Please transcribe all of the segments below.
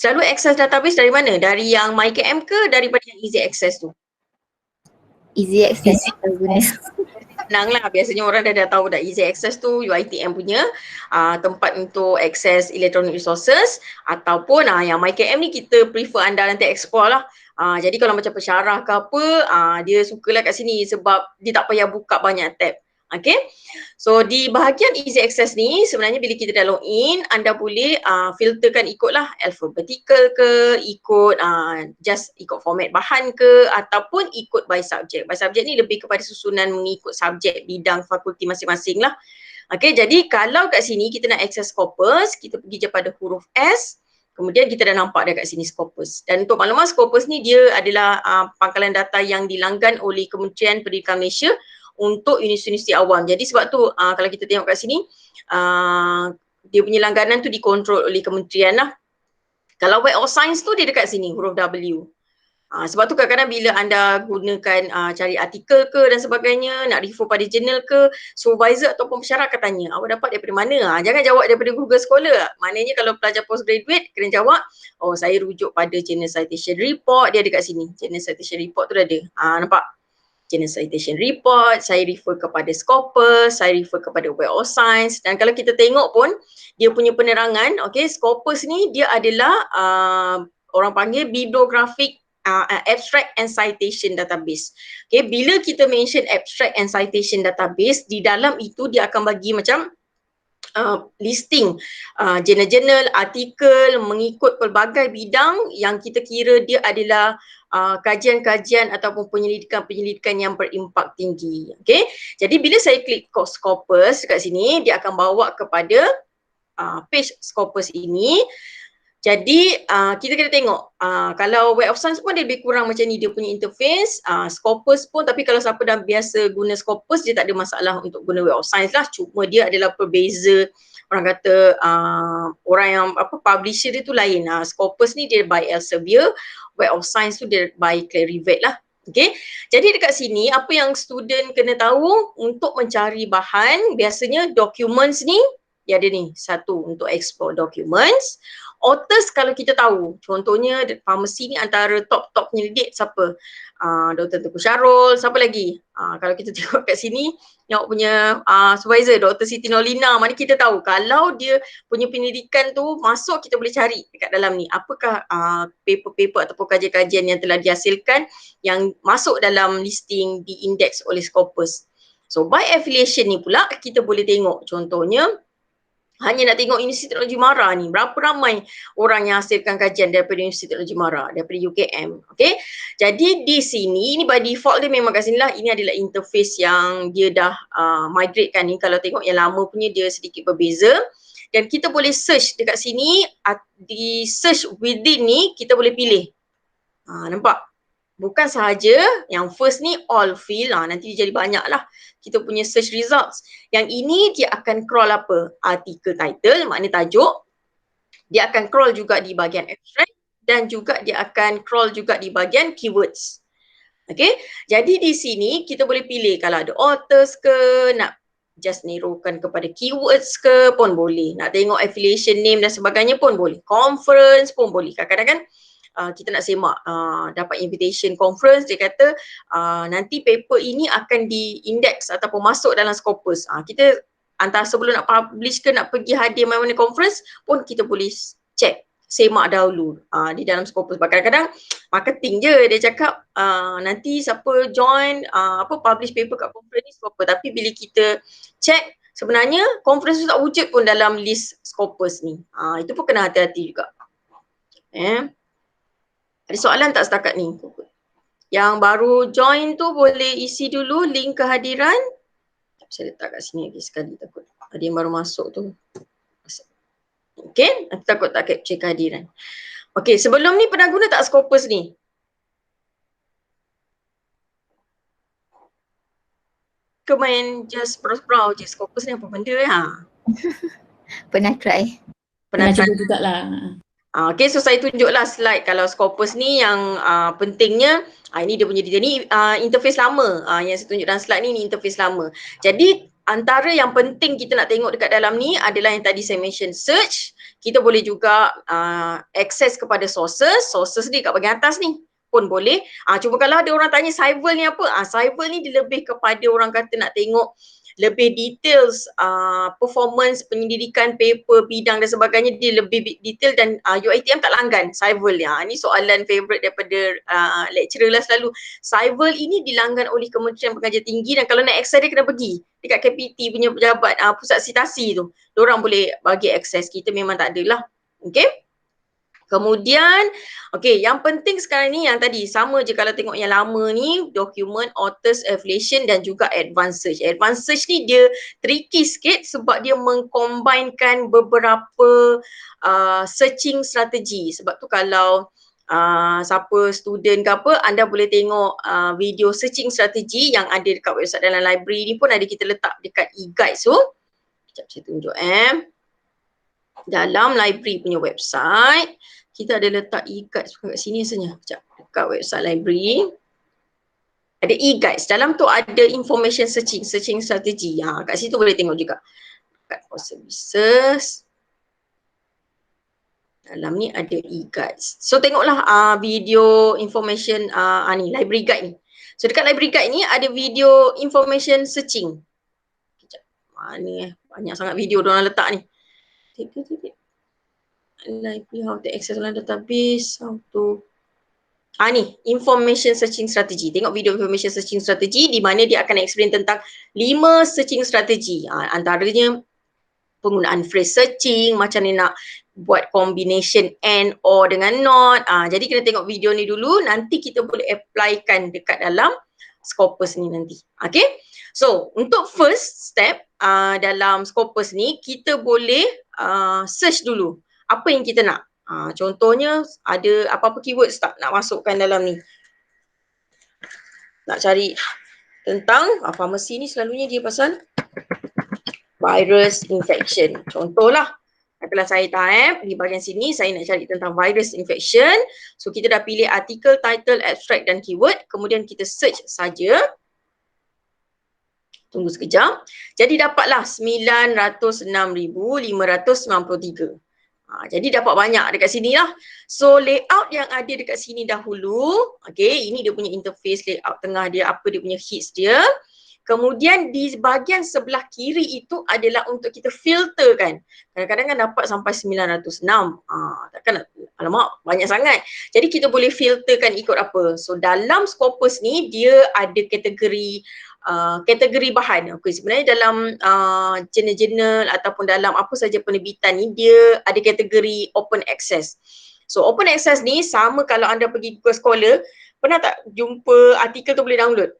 selalu access database dari mana? Dari yang MyKM ke daripada yang easy access tu? Easy access guna. Senang lah, biasanya orang dah tahu dah easy access tu UiTM punya tempat untuk access electronic resources, ataupun yang MyKM ni kita prefer anda nanti explore lah. Jadi kalau macam pensyarah ke apa, dia sukalah kat sini sebab dia tak payah buka banyak tab. Okay, so di bahagian easy access ni sebenarnya bila kita dah login, anda boleh filterkan ikutlah alphabetical ke, ikut just ikut format bahan ke, ataupun ikut by subject. By subject ni lebih kepada susunan mengikut subjek bidang fakulti masing-masing lah. Okay, jadi kalau kat sini kita nak access Scopus, kita pergi je pada huruf S, kemudian kita dah nampak dah kat sini Scopus. Dan untuk maklumat, Scopus ni dia adalah pangkalan data yang dilanggan oleh Kementerian Pendidikan Malaysia untuk universiti awam. Jadi sebab tu kalau kita tengok kat sini, dia punya langganan tu dikontrol oleh kementerian lah. Kalau Web of Science tu dia dekat sini, huruf W. Sebab tu kadang-kadang bila anda gunakan cari artikel ke dan sebagainya, nak refer pada jurnal ke, supervisor ataupun pensyarah akan tanya, awak dapat daripada mana? Jangan jawab daripada Google Scholar. Maknanya kalau pelajar postgraduate kena jawab, oh saya rujuk pada Journal Citation Report, dia ada kat sini. Journal Citation Report tu dah ada. Nampak? Journal Citation Report, saya refer kepada Scopus, saya refer kepada Web of Science. Dan kalau kita tengok pun, dia punya penerangan, okay, Scopus ni dia adalah orang panggil bibliographic abstract and citation database. Okay, bila kita mention abstract and citation database, di dalam itu dia akan bagi macam listing jurnal-jurnal, artikel mengikut pelbagai bidang yang kita kira dia adalah kajian-kajian ataupun penyelidikan-penyelidikan yang berimpak tinggi. Okay, jadi bila saya klik Scopus dekat sini, dia akan bawa kepada page Scopus ini. Jadi kita kena tengok, kalau Web of Science pun dia lebih kurang macam ni dia punya interface, Scopus pun, tapi kalau siapa dah biasa guna Scopus, dia tak ada masalah untuk guna Web of Science lah. Cuma dia adalah perbeza, orang kata orang yang publisher dia tu lain. Scopus ni dia by Elsevier, Web of Science tu dia by Clarivate lah. Okay, jadi dekat sini apa yang student kena tahu untuk mencari bahan, biasanya documents ni dia ada ni, satu untuk explore documents. Authors kalau kita tahu, contohnya pharmacy ni antara top-top penyelidik siapa? Dr. Tengku Syarul, siapa lagi? Kalau kita tengok kat sini, yang punya supervisor Dr. Siti Nolina, mana kita tahu kalau dia punya penyelidikan tu masuk, kita boleh cari dekat dalam ni. Apakah paper-paper ataupun kajian-kajian yang telah dihasilkan yang masuk dalam listing diindeks oleh Scopus. So by affiliation ni pula kita boleh tengok, contohnya hanya nak tengok Universiti Teknologi Mara ni, berapa ramai orang yang hasilkan kajian daripada Universiti Teknologi Mara, daripada UKM. Okay, jadi di sini, ini by default dia memang kat sini lah, ini adalah interface yang dia dah migrate kan ni. Kalau tengok yang lama punya dia sedikit berbeza. Dan kita boleh search dekat sini, di search within ni kita boleh pilih. Nampak? Bukan sahaja yang first ni all field, nanti dia jadi banyak lah kita punya search results. Yang ini dia akan crawl apa? Artikel title, maknanya tajuk. Dia akan crawl juga di bahagian abstract dan juga dia akan crawl juga di bahagian keywords. Okay, jadi di sini kita boleh pilih kalau ada authors ke, nak just narrowkan kepada keywords ke pun boleh. Nak tengok affiliation name dan sebagainya pun boleh. Conference pun boleh. Kadang-kadang kita nak semak dapat invitation conference, dia kata nanti paper ini akan diindeks ataupun masuk dalam Scopus. Kita antara sebelum nak publish ke nak pergi hadir mana-mana conference pun kita boleh check, semak dahulu di dalam Scopus. Kadang-kadang marketing je dia cakap nanti siapa join publish paper kat conference ni Scopus, tapi bila kita check sebenarnya conference tu tak wujud pun dalam list Scopus ni. Itu pun kena hati-hati juga. Ada soalan tak setakat ni? Yang baru join tu boleh isi dulu link kehadiran. Saya letak kat sini lagi sekali, takut ada yang baru masuk tu. Okay, aku takut tak capture kehadiran. Okay, sebelum ni pernah guna tak Scopus ni? Ke main just browse-browse je, Scopus ni apa benda Pernah try. Pernah try jugalah. Okay, so saya tunjuklah slide kalau Scopus ni yang pentingnya. Ini dia punya detail ni, interface lama. Yang saya tunjuk dalam slide ni interface lama. Jadi antara yang penting kita nak tengok dekat dalam ni adalah yang tadi saya mention search. Kita boleh juga access kepada sources ni kat bahagian atas ni pun boleh. Cuma kalau ada orang tanya Cyvel ni apa? Cyvel ni dia lebih kepada orang kata nak tengok lebih details performance penyelidikan paper bidang dan sebagainya, dia lebih detail dan UiTM tak langgan Cyvel ni. Ni soalan favourite daripada lecturer lah selalu. Cyvel ini dilanggan oleh Kementerian Pengajian Tinggi dan kalau nak access dia kena pergi dekat KPT punya pejabat pusat sitasi tu. Diorang boleh bagi akses, kita memang tak adalah. Okay. Kemudian, yang penting sekarang ni yang tadi, sama je kalau tengok yang lama ni, document, authors, affiliation dan juga advanced search. Advanced search ni dia tricky sikit sebab dia mengcombinekan beberapa searching strategi. Sebab tu kalau siapa student ke apa, anda boleh tengok video searching strategi yang ada dekat website dalam library ni pun ada kita letak dekat e-guides tu. Sekejap saya tunjuk dalam library punya website, kita ada letak e-guides kat sini rasanya. Sekejap, dekat website library. Ada e-guides. Dalam tu ada information searching strategi. Kat situ boleh tengok juga. Kat for services. Dalam ni ada e-guides. So tengoklah video information ni, library guide ni. So dekat library guide ni ada video information searching. Sekejap. Ni banyak sangat video diorang letak ni. Library, how to access online database, how to ni information searching strategy. Tengok video information searching strategy di mana dia akan explain tentang 5 searching strategi. Antaranya penggunaan phrase searching, macam ni nak buat combination and or dengan not. Jadi kena tengok video ni dulu, nanti kita boleh applykan dekat dalam Scopus ni nanti. Okay. So untuk first step dalam Scopus ni, kita boleh search dulu apa yang kita nak. Contohnya ada apa-apa keywords tak nak masukkan dalam ni. Nak cari tentang pharmacy ni, selalunya dia pasal virus infection. Contohlah, katalah saya type di bahagian sini, saya nak cari tentang virus infection. So kita dah pilih artikel, title, abstract dan keyword. Kemudian kita search saja. Tunggu sekejap. Jadi dapatlah 906,593. Jadi dapat banyak dekat sini lah. So layout yang ada dekat sini dahulu, ini dia punya interface, layout tengah dia, apa dia punya hits dia. Kemudian di bahagian sebelah kiri itu adalah untuk kita filter kan. Kadang-kadang kan dapat sampai 906. Takkan alamak banyak sangat. Jadi kita boleh filterkan ikut apa. So dalam Scopus ni dia ada kategori bahan. Sebenarnya dalam jurnal-jurnal ataupun dalam apa saja penerbitan ni dia ada kategori open access. So open access ni sama kalau anda pergi Google Scholar, pernah tak jumpa artikel tu boleh download?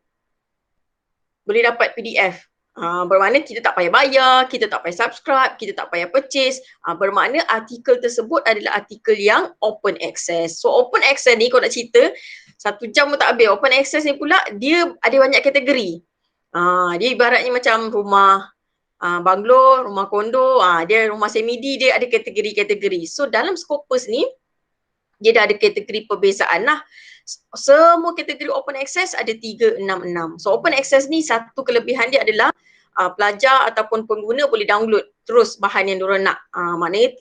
Boleh dapat PDF. Bermakna kita tak payah bayar, kita tak payah subscribe, kita tak payah purchase. Bermakna artikel tersebut adalah artikel yang open access. So open access ni kalau nak cerita, 1 jam pun tak habis. Open access ni pula dia ada banyak kategori. Dia ibaratnya macam rumah banglo, rumah kondo, dia rumah semidi, dia ada kategori-kategori. So dalam Scopus ni, dia dah ada kategori perbezaan lah. Semua kategori open access ada 366. So open access ni satu kelebihan dia adalah pelajar ataupun pengguna boleh download terus bahan yang diorang nak. Maknanya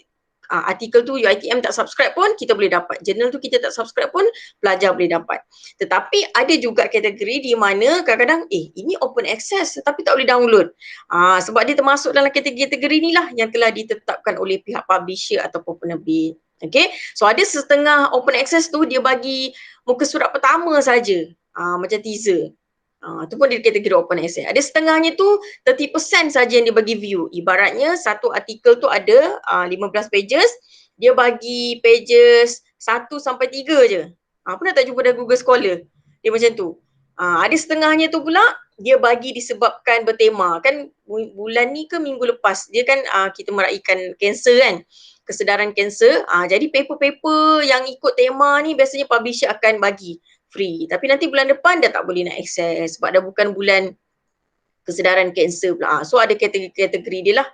artikel tu UiTM tak subscribe pun kita boleh dapat. Jurnal tu kita tak subscribe pun pelajar boleh dapat. Tetapi ada juga kategori di mana kadang-kadang ini open access tapi tak boleh download. Sebab dia termasuk dalam kategori ni lah yang telah ditetapkan oleh pihak publisher ataupun penerbit. Okay, so ada setengah open access tu dia bagi muka surat pertama saja, macam teaser. Tu pun dia kategori open access. Ada setengahnya tu 30% saja yang dia bagi view. Ibaratnya satu artikel tu ada 15 pages, dia bagi pages 1 sampai 3 je. Pernah tak jumpa dalam Google Scholar? Dia macam tu. Ada setengahnya tu pula dia bagi disebabkan bertema. Kan bulan ni ke minggu lepas, dia kan kita meraihkan kanser kan, kesedaran kanser. Jadi paper-paper yang ikut tema ni biasanya publisher akan bagi free. Tapi nanti bulan depan dah tak boleh nak akses sebab dah bukan bulan kesedaran kanser pula. So ada kategori dia lah.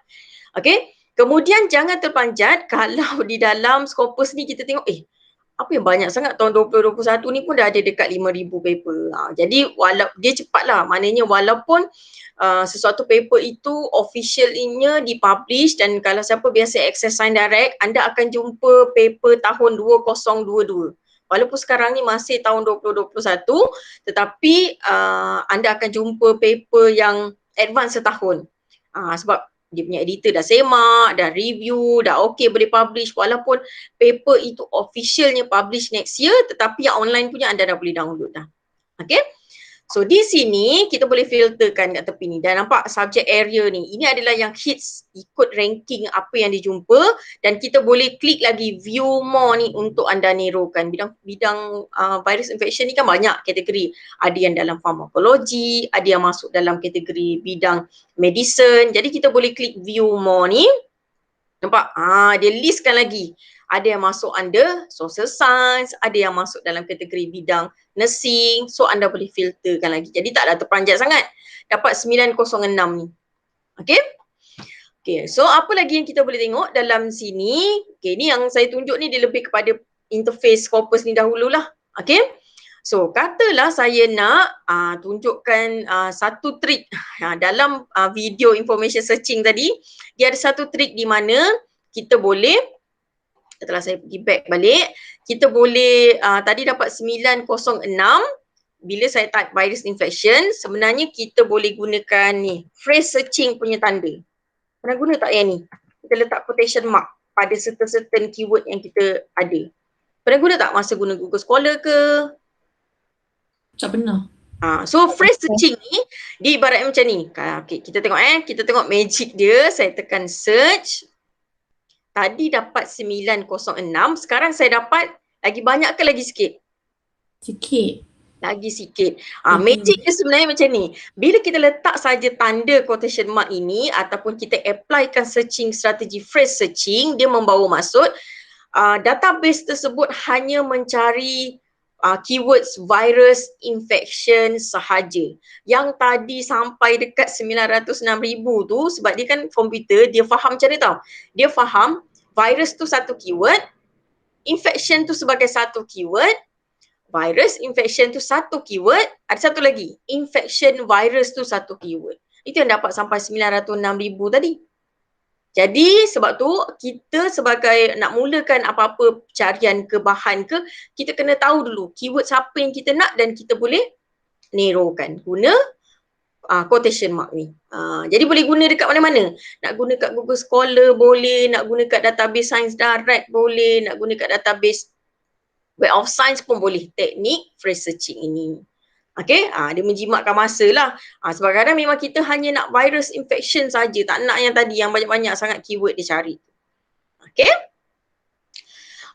Okay. Kemudian jangan terpanjat kalau di dalam Scopus ni kita tengok apa yang banyak sangat tahun 2021 ni pun dah ada dekat 5,000 paper. Jadi dia cepatlah, maknanya walaupun sesuatu paper itu officialnya dipublish dan kalau siapa biasa access Sign Direct, anda akan jumpa paper tahun 2022. Walaupun sekarang ni masih tahun 2021, tetapi anda akan jumpa paper yang advance setahun. Sebab dia punya editor dah semak, dah review, dah okay boleh publish walaupun paper itu officialnya publish next year tetapi yang online punya anda dah boleh download dah. Okay? So di sini kita boleh filterkan kat tepi ni. Dan nampak subject area ni. Ini adalah yang hits ikut ranking apa yang dijumpa dan kita boleh klik lagi view more ni untuk anda nerokan. Bidang virus infection ni kan banyak kategori. Ada yang dalam pharmacology, ada yang masuk dalam kategori bidang medicine. Jadi kita boleh klik view more ni. Nampak? Dia listkan lagi. Ada yang masuk under social science, ada yang masuk dalam kategori bidang nursing. So anda boleh filterkan lagi. Jadi taklah terperanjat sangat. Dapat 906 ni. Okay? Okay, so apa lagi yang kita boleh tengok dalam sini? Okay, ni yang saya tunjuk ni dia lebih kepada interface Scopus ni dahululah. Okay? So, katalah saya nak tunjukkan satu trik dalam video information searching tadi. Dia ada satu trik di mana kita boleh, setelah saya pergi back balik, kita boleh, tadi dapat 906, bila saya type virus infection, sebenarnya kita boleh gunakan ni, phrase searching punya tanda. Pernah guna tak yang ni? Kita letak quotation mark pada certain keyword yang kita ada. Pernah guna tak masa guna Google Scholar ke? Tak pernah. So phrase searching ni dia ibaratnya macam ni. Okay, kita tengok magic dia. Saya tekan search. Tadi dapat 906. Sekarang saya dapat lagi banyak ke lagi sikit? Sikit. Lagi sikit. Magic dia sebenarnya macam ni. Bila kita letak saja tanda quotation mark ini ataupun kita applykan searching strategi phrase searching, dia membawa maksud database tersebut hanya mencari keywords virus infection sahaja. Yang tadi sampai dekat 906,000 tu sebab dia kan komputer, dia faham macam ni tau. Dia faham virus tu satu keyword, infection tu sebagai satu keyword, virus infection tu satu keyword, ada satu lagi, infection virus tu satu keyword. Itu yang dapat sampai 906,000 tadi. Jadi sebab tu kita sebagai nak mulakan apa-apa carian ke bahan ke, kita kena tahu dulu keyword siapa yang kita nak dan kita boleh narrowkan guna quotation mark ni. Jadi boleh guna dekat mana-mana. Nak guna kat Google Scholar boleh, nak guna kat database Science Direct boleh, nak guna kat database Web of Science pun boleh. Teknik phrase searching ini. Okay, dia menjimatkan masa lah. Sebab kadang memang kita hanya nak virus infection saja, tak nak yang tadi yang banyak-banyak sangat keyword dia cari. Okay.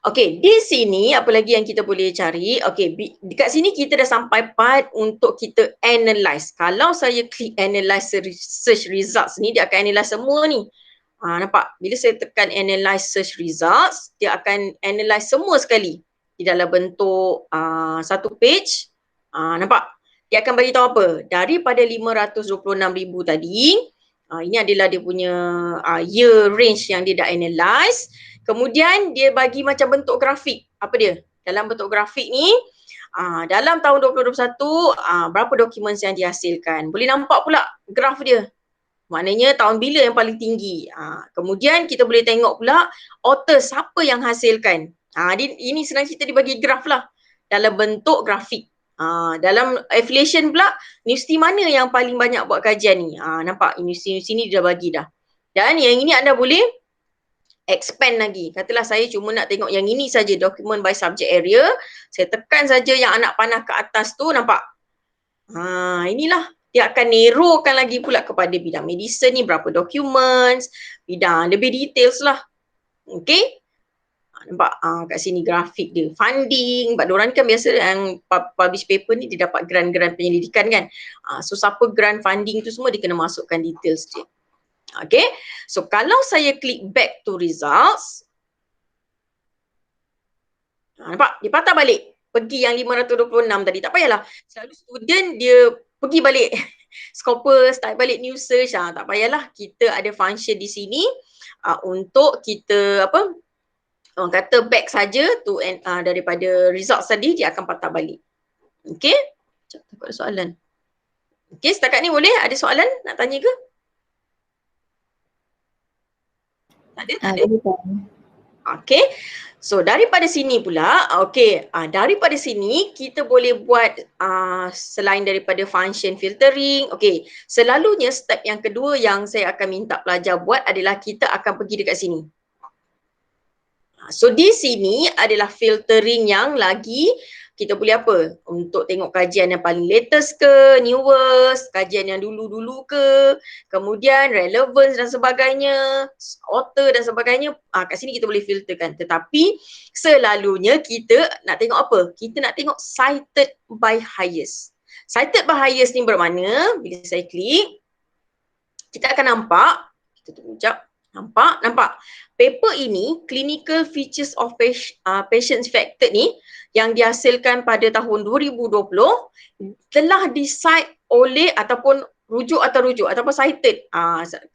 Okay, di sini apa lagi yang kita boleh cari? Okay, dekat sini kita dah sampai part untuk kita analyze. Kalau saya klik analyze search results ni, dia akan analyze semua ni. Nampak? Bila saya tekan analyze search results, dia akan analyze semua sekali. Di dalam bentuk satu page. Nampak? Dia akan bagi tahu apa? Daripada 526,000 tadi, ini adalah dia punya year range yang dia dah analyze. Kemudian dia bagi macam bentuk grafik. Apa dia? Dalam bentuk grafik ni, dalam tahun 2021, berapa dokumen yang dihasilkan. Boleh nampak pula graf dia. Maknanya tahun bila yang paling tinggi. Kemudian kita boleh tengok pula author siapa yang hasilkan. Ini senang cerita dibagi graf lah. Dalam bentuk grafik. Dalam affiliation pula, universiti mana yang paling banyak buat kajian ni. Nampak universiti ni dia dah bagi dah. Dan yang ini anda boleh expand lagi. Katalah saya cuma nak tengok yang ini saja, document by subject area. Saya tekan saja yang anak panah ke atas tu, nampak? Inilah. Dia akan narrowkan lagi pula kepada bidang medicine ni, berapa documents, bidang lebih details lah. Okay? Nampak kat sini grafik dia. Funding, sebab diorang kan biasa yang publish paper ni dia dapat grant-grant penyelidikan kan. So siapa grant funding tu semua dia kena masukkan details dia. Okay, so kalau saya klik back to results, nampak dia patah balik. Pergi yang 526 tadi, tak payahlah. Selalu student dia pergi balik Scopus, type balik new search, tak payahlah. Kita ada function di sini untuk kita Orang kata back saja tu daripada results tadi dia akan patah balik. Okey? Sekejap, takut ada soalan. Okey, setakat ni boleh? Ada soalan nak tanya ke? Tak ada? Tak ada? Boleh kan? Okey. So daripada sini pula, daripada sini kita boleh buat selain daripada function filtering, selalunya step yang kedua yang saya akan minta pelajar buat adalah kita akan pergi dekat sini. So di sini adalah filtering yang lagi kita boleh apa? Untuk tengok kajian yang paling latest ke, newest, kajian yang dulu-dulu ke, kemudian relevance dan sebagainya, author dan sebagainya. Kat sini kita boleh filterkan. Tetapi selalunya kita nak tengok apa? Kita nak tengok cited by highest. Cited by highest ni bermakna bila saya klik, kita akan nampak, kita tunggu sekejap. Nampak? Paper ini, Clinical Features of Patients Affected ni, yang dihasilkan pada tahun 2020, telah di-cite oleh ataupun rujuk ataupun cited.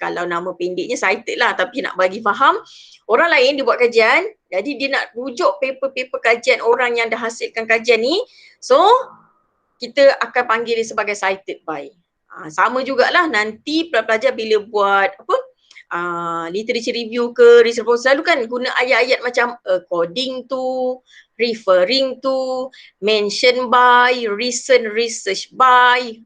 Kalau nama pendeknya cited lah, tapi nak bagi faham, orang lain dia buat kajian, jadi dia nak rujuk paper-paper kajian orang yang dah hasilkan kajian ni, so kita akan panggil dia sebagai cited by. Sama jugalah nanti pelajar bila buat literature review ke research proposal selalu kan guna ayat-ayat macam according to, referring to, mention by, recent research by.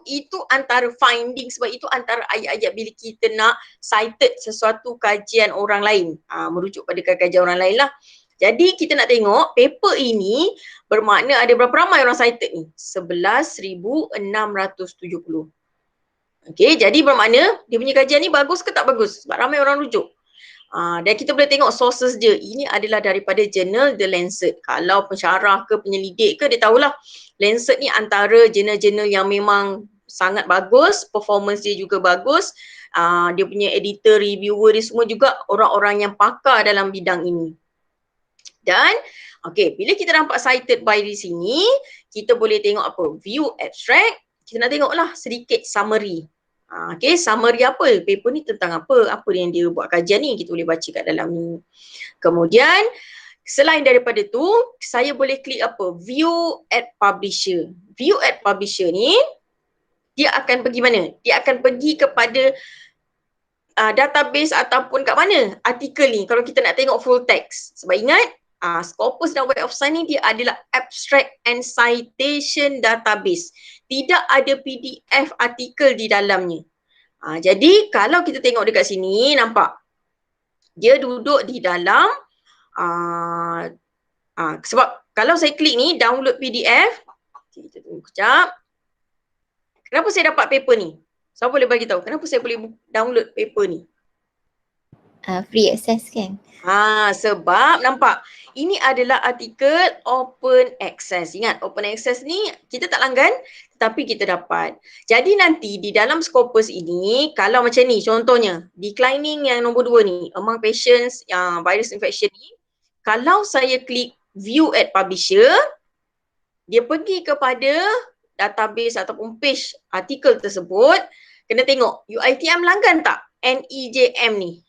Itu antara finding, sebab itu antara ayat-ayat bila kita nak cited sesuatu kajian orang lain, merujuk pada kajian orang lain lah. Jadi kita nak tengok paper ini bermakna ada berapa ramai orang cited ni? 11,670. Okey, jadi bermakna dia punya kajian ni bagus ke tak bagus? Sebab ramai orang rujuk. Dan kita boleh tengok sources dia. Ini adalah daripada jurnal The Lancet. Kalau pensyarah ke penyelidik ke, dia tahulah Lancet ni antara jurnal-jurnal yang memang sangat bagus, performance dia juga bagus. Dia punya editor, reviewer dia semua juga orang-orang yang pakar dalam bidang ini. Dan bila kita nampak cited by di sini, kita boleh tengok apa? View abstract. Kita nak tengoklah sedikit summary. Summary apa? Paper ni tentang apa? Apa yang dia buat kajian ni? Kita boleh baca kat dalam ni. Kemudian, selain daripada tu, saya boleh klik apa? View at Publisher. View at Publisher ni, dia akan pergi mana? Dia akan pergi kepada database ataupun kat mana artikel ni kalau kita nak tengok full text. Sebab ingat, Scopus dan Web of Science ni dia adalah abstract and citation database. Tidak ada PDF artikel di dalamnya. Jadi kalau kita tengok dekat sini, nampak dia duduk di dalam sebab kalau saya klik ni download PDF, kita tunggu kejap. Kenapa saya dapat paper ni? Siapa boleh bagi tahu kenapa saya boleh download paper ni? Free access kan? Sebab nampak ini adalah artikel open access. Ingat open access ni kita tak langgan tetapi kita dapat. Jadi nanti di dalam Scopus ini kalau macam ni contohnya declining yang nombor 2 ni among patients yang virus infection ni, kalau saya klik view at publisher, dia pergi kepada database ataupun page artikel tersebut. Kena tengok UiTM langgan tak NEJM ni.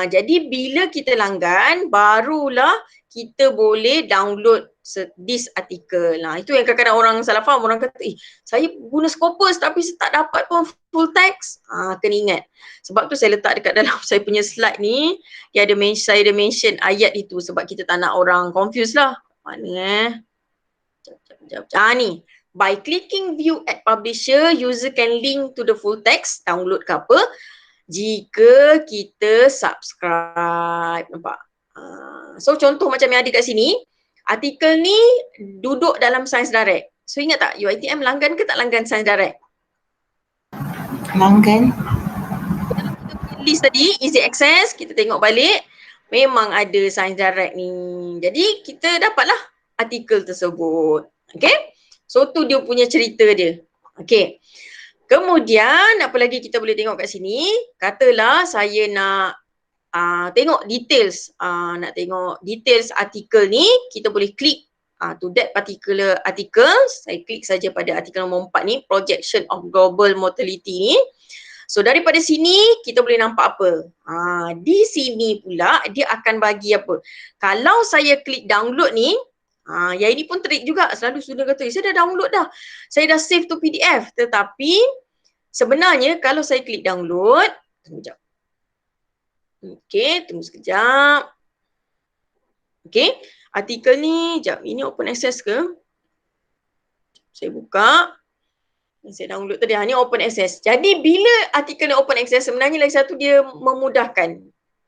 Jadi bila kita langgan, barulah kita boleh download this artikel. Itu yang kadang-kadang orang salah faham. Orang kata, saya guna Scopus tapi saya tak dapat pun full text. Kena ingat. Sebab tu saya letak dekat dalam saya punya slide ni, saya ada mention ayat itu sebab kita tak nak orang confuse lah. Mana ni. By clicking view at publisher, user can link to the full text, download ke apa, jika kita subscribe. Nampak? So contoh macam yang ada kat sini, artikel ni duduk dalam Science Direct. So ingat tak UiTM langgan ke tak langgan Science Direct? Langgan. Kita list tadi, easy access, kita tengok balik, memang ada Science Direct ni. Jadi kita dapatlah artikel tersebut. Okay? So tu dia punya cerita dia. Okay. Kemudian apa lagi kita boleh tengok kat sini? Katalah saya nak tengok details, nak tengok details artikel ni, kita boleh klik to that particular article. Saya klik saja pada artikel nombor 4 ni, projection of global mortality ni. So daripada sini kita boleh nampak apa? Di sini pula dia akan bagi apa? Kalau saya klik download ni, yang ini pun trik juga. Selalu student kata, saya dah download dah. Saya dah save to PDF. Tetapi sebenarnya kalau saya klik download, tunggu sekejap. Okey, tunggu sekejap. Okey, artikel ni, sekejap, ini open access ke? Saya buka. Saya download tadi, ni open access. Jadi bila artikel ni open access, sebenarnya lagi satu dia memudahkan.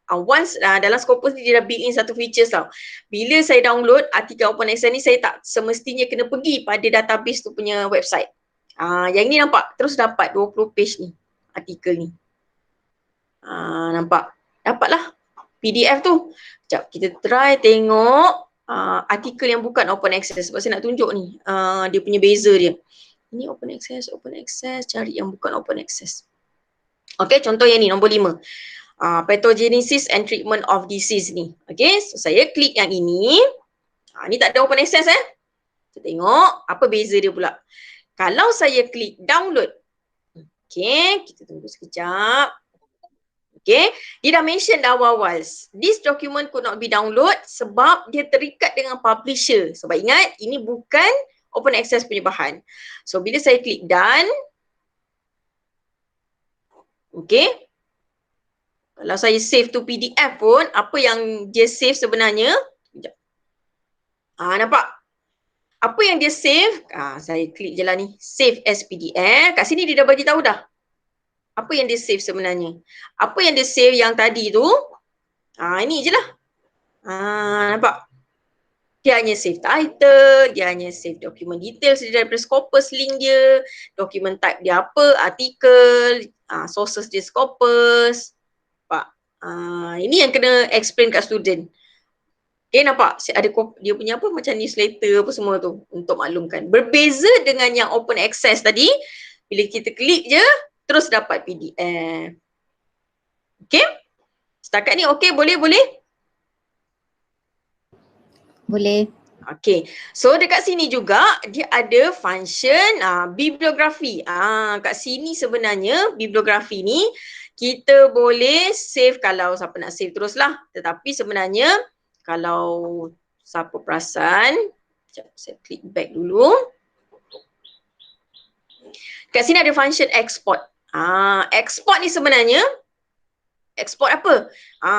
Once dalam Scopus ni dia dah built in satu features tau. Bila saya download artikel open access ni, saya tak semestinya kena pergi pada database tu punya website. Yang ni nampak, terus dapat 20 page ni, artikel ni. Nampak? Dapatlah PDF tu. Sekejap, kita try tengok artikel yang bukan open access. Sebab saya nak tunjuk ni, dia punya beza dia. Ini open access, cari yang bukan open access. Okay, contoh yang ni, nombor 5. Pathogenesis and treatment of disease ni. Okay, so saya klik yang ini. Ni tak ada open access Kita tengok apa beza dia pula. Kalau saya klik download. Okay, kita tunggu sekejap. Okay, dia dah mention dah awal-awal. This document could not be download sebab dia terikat dengan publisher. Sebab ingat, ini bukan open access punya bahan. So, bila saya klik done. Okay. Kalau saya save to PDF pun, apa yang dia save sebenarnya. Nampak? Apa yang dia save? Saya klik je lah ni. Save as PDF. Kat sini dia dah bagi tahu dah. Apa yang dia save sebenarnya? Apa yang dia save yang tadi tu? Ini je lah. Nampak? Dia hanya save title, dia hanya save document details daripada Scopus link dia, document type dia apa, artikel, sources dia Scopus. Nampak? Ini yang kena explain kat student. Okay, nampak? Ada dia punya apa macam newsletter apa semua tu untuk maklumkan. Berbeza dengan yang open access tadi, bila kita klik je, terus dapat PDF. Okay? Setakat ni okay, boleh? Boleh. Okay, so dekat sini juga dia ada function bibliografi. Kat sini sebenarnya bibliografi ni kita boleh save kalau siapa nak save teruslah. Tetapi sebenarnya kalau siapa perasan, sekejap saya klik back dulu. Kat sini ada function export. Export ni sebenarnya export apa?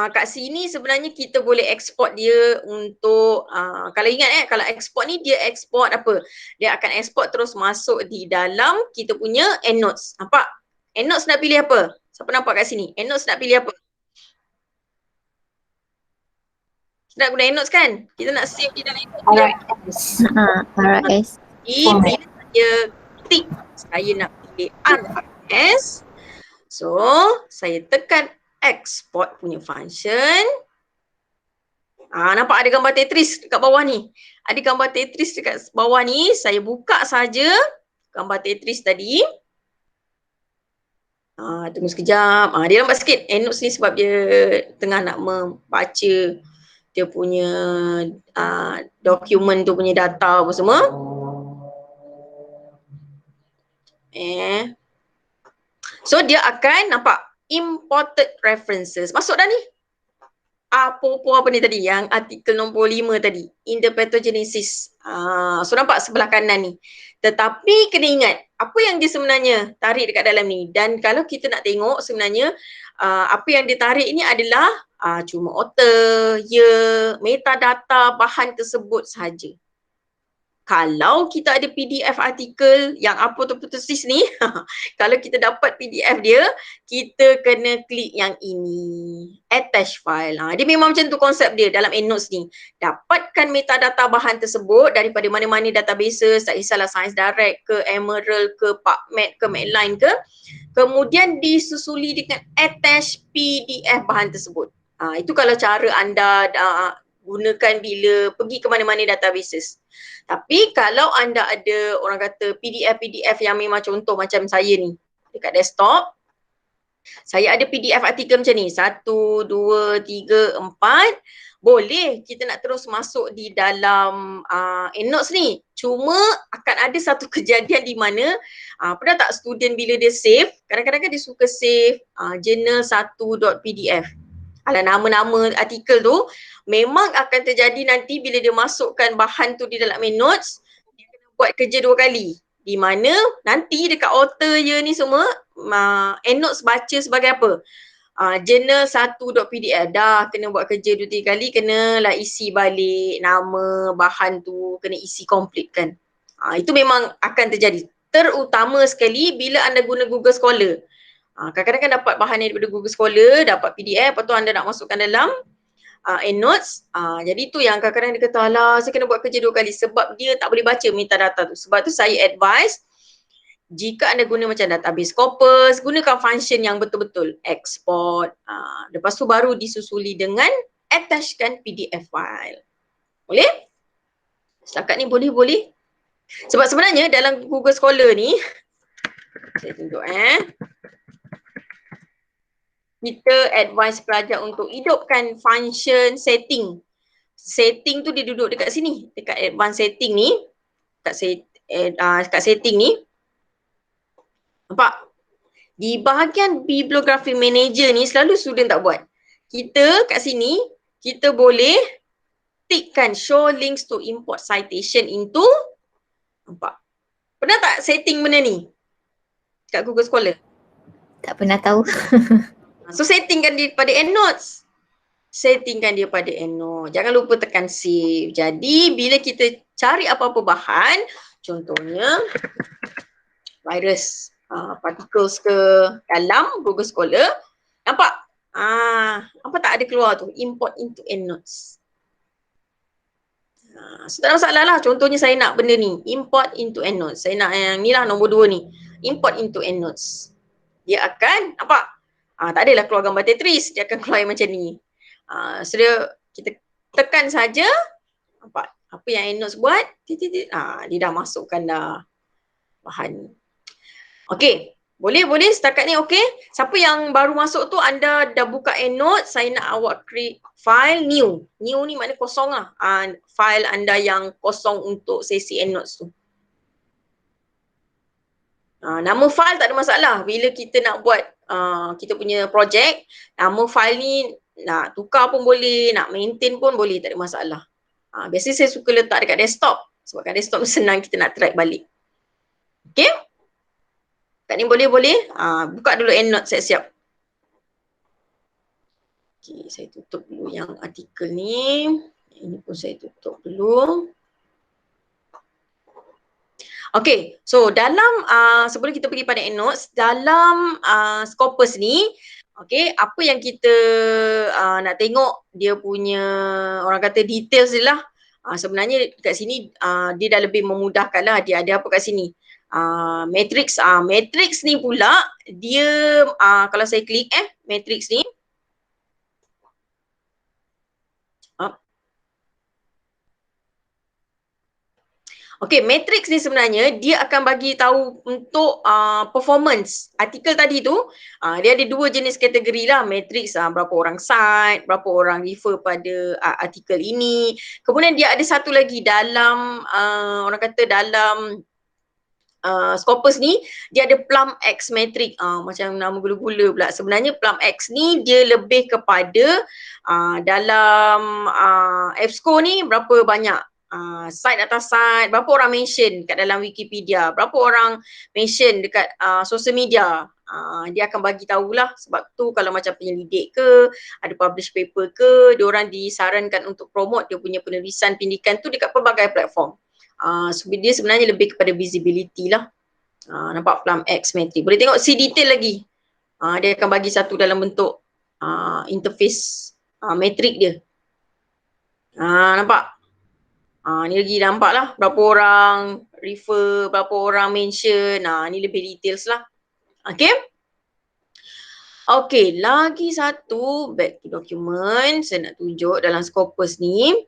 Kat sini sebenarnya kita boleh export dia untuk kalau ingat kalau export ni dia export apa? Dia akan export terus masuk di dalam kita punya EndNotes. Nampak? EndNotes nak pilih apa? Siapa nampak kat sini? EndNotes nak pilih apa? Kita nak guna EndNotes kan? Kita nak save di dalam EndNotes. RS. Bila saya tick saya nak pilih RS. So, saya tekan export punya function. Nampak ada gambar Tetris dekat bawah ni. Ada gambar Tetris dekat bawah ni. Saya buka saja gambar Tetris tadi. Tunggu sekejap. Dia lambat sikit. EndNotes ni sebab dia tengah nak membaca dia punya dokumen tu punya data apa semua. So dia akan nampak imported references. Masuk dah ni. Apa ni tadi yang artikel nombor 5 tadi. In the pathogenesis. So nampak sebelah kanan ni. Tetapi kena ingat apa yang dia sebenarnya tarik dekat dalam ni. Dan kalau kita nak tengok sebenarnya apa yang dia tarik ni adalah cuma author, year, metadata bahan tersebut sahaja. Kalau kita ada PDF artikel yang apa tu tertulis ni, kalau kita dapat PDF dia, kita kena klik yang ini, attach file. Dia memang macam tu konsep dia dalam EndNotes ni. Dapatkan metadata bahan tersebut daripada mana-mana databases, tak kisahlah Science Direct ke, Emerald ke, PubMed ke, Medline ke. Kemudian disusuli dengan attach PDF bahan tersebut. Itu kalau cara anda gunakan bila pergi ke mana-mana databases. Tapi kalau anda ada orang kata PDF yang memang contoh macam saya ni dekat desktop, saya ada PDF artikel macam ni 1, 2, 3, 4. boleh kita nak terus masuk di dalam EndNotes ni. Cuma akan ada satu kejadian di mana pernah tak student bila dia save, kadang-kadang kan dia suka save journal1.pdf. Alah, nama-nama artikel tu memang akan terjadi nanti bila dia masukkan bahan tu di dalam EndNotes, dia kena buat kerja 2 kali. Di mana nanti dekat author je ni semua EndNotes baca sebagai apa? Journal1.pdf dah kena buat kerja 2-3 kali, kenalah isi balik nama bahan tu, kena isi complete kan. Itu memang akan terjadi. Terutama sekali bila anda guna Google Scholar. Kadang-kadang kan dapat bahan daripada Google Scholar, dapat PDF, lepas tu anda nak masukkan dalam EndNotes. Jadi tu yang kadang-kadang dia kata, alah saya kena buat kerja 2 kali sebab dia tak boleh baca metadata tu. Sebab tu saya advise, jika anda guna macam database Scopus, gunakan function yang betul-betul export. Lepas tu baru disusuli dengan attachkan PDF file. Boleh? Setakat ni boleh-boleh. Sebab sebenarnya dalam Google Scholar ni, saya tunjuk kita advise pelajar untuk hidupkan function setting. Setting tu dia duduk dekat sini, dekat advanced setting ni, dekat setting ni. Nampak? Di bahagian bibliography manager ni selalu student tak buat. Kita kat sini, kita boleh tikkan show links to import citation into, nampak? Pernah tak setting benda ni kat Google Scholar? Tak pernah tahu. So settingkan dia pada EndNotes. Settingkan dia pada EndNotes. Jangan lupa tekan save. Jadi bila kita cari apa-apa bahan, contohnya virus particles ke dalam Google Scholar, nampak? Apa tak ada keluar tu? Import into EndNotes. So tak ada masalah lah. Contohnya saya nak benda ni, import into EndNotes. Saya nak yang ni lah, nombor 2 ni. Import into EndNotes. Dia akan, nampak? Tak adalah keluar gambar Tetris. Dia akan keluar yang macam ni. So kita tekan saja, nampak? Apa yang EndNotes buat, dia dah masukkan dah bahan. Okey. Boleh setakat ni okey. Siapa yang baru masuk tu, anda dah buka EndNotes, saya nak awak create file new. New ni makna kosong lah. File anda yang kosong untuk sesi EndNotes tu. Nama file tak ada masalah. Bila kita nak buat kita punya projek, nama file ni nak tukar pun boleh, nak maintain pun boleh, tak ada masalah. Biasanya saya suka letak dekat desktop. Sebab kat desktop senang kita nak track balik. Okey? Kat ni boleh. Buka dulu EndNotes siap-siap. Okey, saya tutup dulu yang artikel ni. Ini pun saya tutup dulu. Okey, so dalam sebelum kita pergi pada EndNotes, dalam Scopus ni, okey, apa yang kita nak tengok dia punya, orang kata details dia lah. Sebenarnya kat sini dia dah lebih memudahkan lah. Dia ada apa kat sini? Matrix. Matrix ni pula dia kalau saya klik matrix ni, okey, matrix ni sebenarnya dia akan bagi tahu untuk performance. Artikel tadi tu dia ada 2 jenis kategori lah. Matrix berapa orang cite, berapa orang refer pada artikel ini. Kemudian dia ada satu lagi dalam orang kata dalam Scopus ni, dia ada Plum X matrix. Macam nama gula-gula pula. Sebenarnya Plum X ni dia lebih kepada dalam EBSCO ni berapa banyak site atas site, berapa orang mention kat dalam Wikipedia, berapa orang mention dekat social media. Dia akan bagi tahulah. Sebab tu kalau macam penyelidik ke, ada publish paper ke, diorang disarankan untuk promote dia punya penulisan pendidikan tu dekat pelbagai platform. So dia sebenarnya lebih kepada visibility lah. Nampak Plum X matrix. Boleh tengok see detail lagi. Dia akan bagi satu dalam bentuk interface matrix dia. Nampak? Ni lagi nampak lah berapa orang refer, berapa orang mention. Ni lebih details lah. Okay? Okay, lagi satu back to document saya nak tunjuk dalam Scopus ni.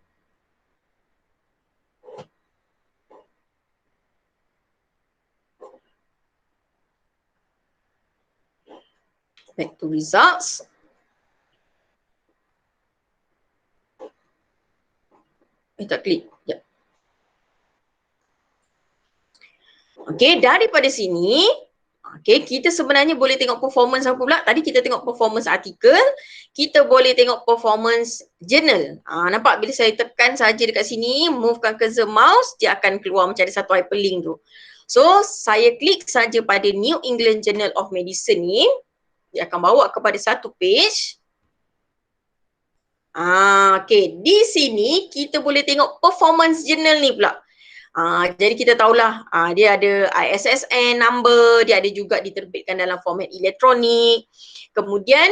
Back to results. Tak klik. Sekejap. Okey, daripada sini, okey, kita sebenarnya boleh tengok performance apa pula? Tadi kita tengok performance artikel, kita boleh tengok performance journal. Nampak bila saya tekan saja dekat sini, movekan cursor mouse, dia akan keluar macam ada satu hyperlink tu. So, saya klik saja pada New England Journal of Medicine ni, dia akan bawa kepada satu page. Okay, di sini kita boleh tengok performance journal ni pula. Jadi kita tahulah dia ada ISSN number, dia ada juga diterbitkan dalam format elektronik. Kemudian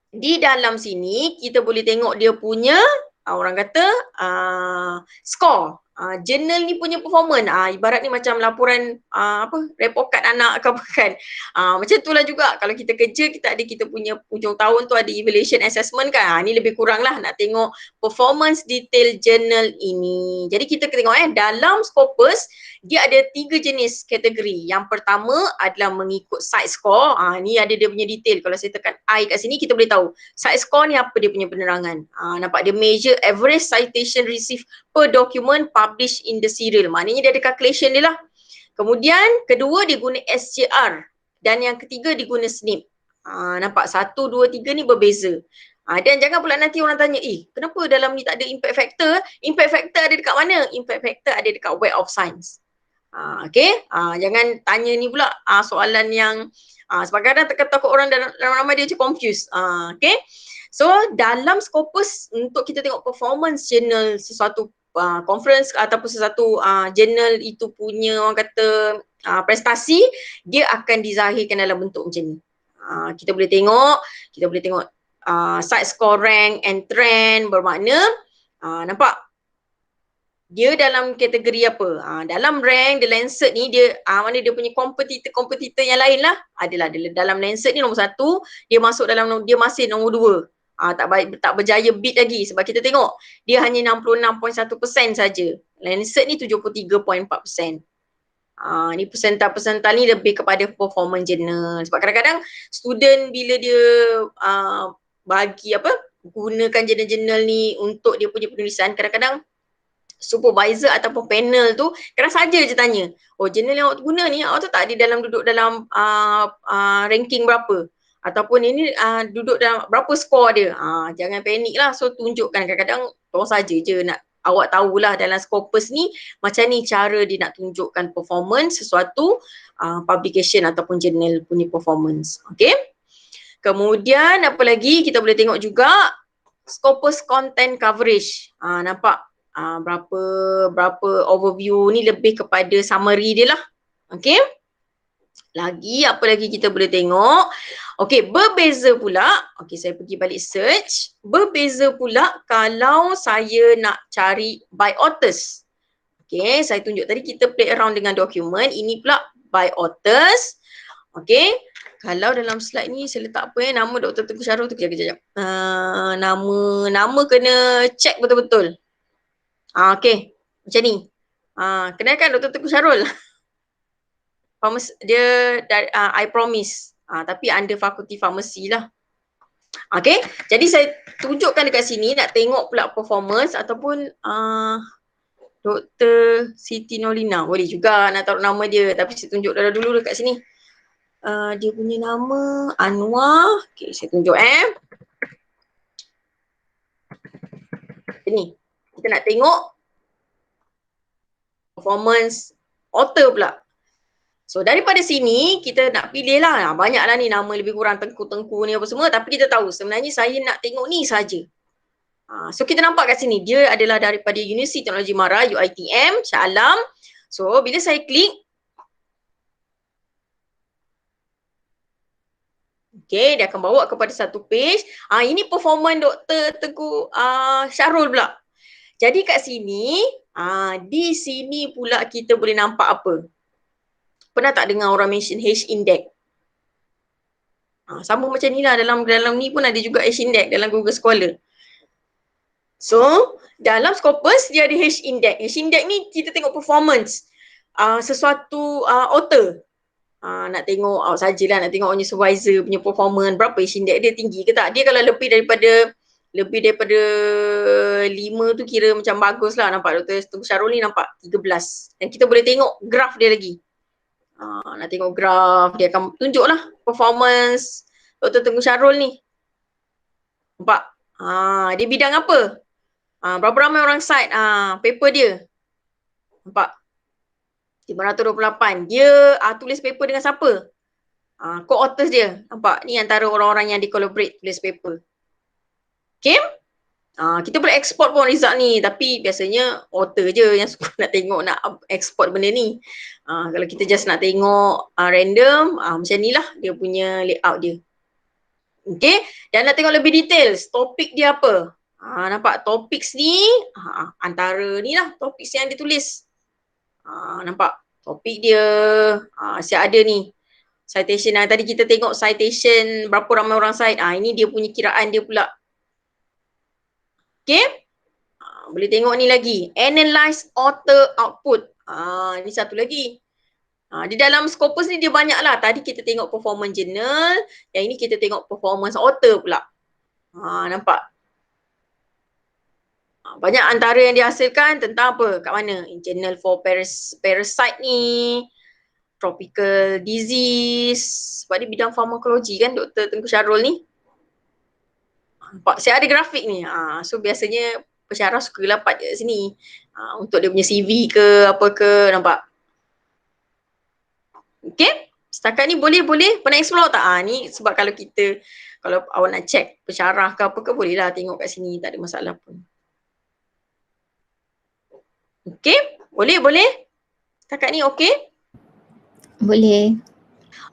di dalam sini kita boleh tengok dia punya orang kata skor. Journal ni punya performance, ibarat ni macam laporan report card anak ke apa kan. Macam itulah juga kalau kita kerja, kita punya hujung tahun tu ada evaluation assessment kan. Ni lebih kurang lah nak tengok performance detail journal ini. Jadi kita tengok dalam Scopus dia ada 3 jenis kategori. Yang pertama adalah mengikut site score. Ni ada dia punya detail. Kalau saya tekan I kat sini kita boleh tahu site score ni apa dia punya penerangan. Nampak dia measure average citation received per document published in the serial. Maknanya dia ada calculation dia lah. Kemudian kedua dia guna SCR dan yang ketiga dia guna SNP. Nampak 1, 2, 3 ni berbeza. Dan jangan pula nanti orang tanya, kenapa dalam ni tak ada impact factor? Impact factor ada dekat mana? Impact factor ada dekat Web of Science. Okay, jangan tanya ni pula soalan yang sebab kadang takut orang dalam ramai dia macam confused. Okay, so dalam Scopus untuk kita tengok performance journal sesuatu conference ataupun sesuatu journal itu punya orang kata prestasi, dia akan dizahirkan dalam bentuk macam ni. Kita boleh tengok site score, rank and trend, bermakna nampak dia dalam kategori apa? Dalam rank The Lancet ni dia mana dia punya kompetitor yang lain lah. Adalah dalam Lancet ni nombor 1, dia masuk dalam dia masih nombor 2. Tak berjaya beat lagi sebab kita tengok dia hanya 66.1% saja. Lancet ni 73.4%. Ni persental ni lebih kepada performance journal. Sebab kadang-kadang student bila dia bagi gunakan jurnal-jurnal ni untuk dia punya penulisan, kadang-kadang supervisor ataupun panel tu kadang saja je tanya, jurnal yang awak guna ni awak tu tak ada duduk dalam ranking berapa ataupun ini duduk dalam berapa skor dia. Jangan panik lah. So tunjukkan, kadang-kadang orang saja je nak awak tahulah dalam Scopus ni macam ni cara dia nak tunjukkan performance sesuatu publication ataupun jurnal punya performance. Okay, kemudian apa lagi kita boleh tengok juga Scopus content coverage. Nampak berapa overview ni lebih kepada summary dia lah. Okay, lagi apa lagi kita boleh tengok? Okay, berbeza pula. Okay, saya pergi balik search. Berbeza pula kalau saya nak cari by authors. Okay, saya tunjuk tadi kita play around dengan dokumen. Ini pula by authors. Okay, kalau dalam slide ni saya letak apa nama Dr. Tengku Syarul tu, kejap. Nama kena check betul-betul. Okay, macam ni. Kenalkan Dr. Tengku Syarul. Dia dari I Promise. Tapi under fakulti farmasi lah. Okay, jadi saya tunjukkan dekat sini nak tengok pula performance ataupun Dr. Siti Nolina. Boleh juga nak taruh nama dia, tapi saya tunjuk dulu dekat sini. Dia punya nama Anwar. Okay, saya tunjuk Ni, kita nak tengok performance author pula. So daripada sini kita nak pilih lah, banyaklah ni nama lebih kurang tengku-tengku ni apa semua, tapi kita tahu sebenarnya saya nak tengok ni saja. So kita nampak kat sini dia adalah daripada Universiti Teknologi Mara UiTM Shah Alam. So bila saya klik, okay, dia akan bawa kepada satu page. Ini performance Dr. Tengku Syarul pula. Jadi kat sini, di sini pula kita boleh nampak apa? Pernah tak dengar orang mention H-index? Sama macam ni lah, dalam ni pun ada juga H-index dalam Google Scholar. So, dalam Scopus dia ada H-index. H-index ni kita tengok performance sesuatu author. Nak tengok sajalah, nak tengok supervisor punya performance, berapa H-index dia, tinggi ke tak. Dia kalau lebih daripada 5 tu kira macam bagus lah, nampak Dr. Tengku Syarul ni nampak 13. Dan kita boleh tengok graf dia lagi. Nak tengok graf, dia akan tunjuk lah performance Dr. Tengku Syarul ni. Nampak? Dia bidang apa? Berapa ramai orang cite paper dia? Nampak? 528. Dia tulis paper dengan siapa? Co-authors dia. Nampak? Ni antara orang-orang yang di-collaborate tulis paper. Okay? Kita boleh export pun result ni, tapi biasanya author je yang suka nak tengok, nak export benda ni. Kalau kita just nak tengok random, macam ni lah dia punya layout dia. Okay, dan nak tengok lebih details, topik dia apa? Nampak topics ni, antara ni lah topics yang dia tulis. Nampak topik dia, siap ada ni. Citation, tadi kita tengok citation, berapa ramai orang cite, ini dia punya kiraan dia pula. Okay, boleh tengok ni lagi, analyze author output. Ni satu lagi. Di dalam Scopus ni dia banyak lah. Tadi kita tengok performance journal, yang ini kita tengok performance author pula. Nampak? Banyak antara yang dihasilkan tentang apa? Kat mana? Journal for parasite ni, tropical disease. Sebab dia bidang farmakologi kan Dr. Tengku Syarul ni. Nampak? Saya ada grafik ni. So biasanya pensyarah suka lapat kat sini. Untuk dia punya CV ke apa ke, nampak? Okay? Setakat ni boleh? Pernah explore tak? Ni sebab kalau awak nak check pensyarah ke apa ke, boleh lah tengok kat sini, tak ada masalah pun. Okay? Boleh? Setakat ni okay? Boleh.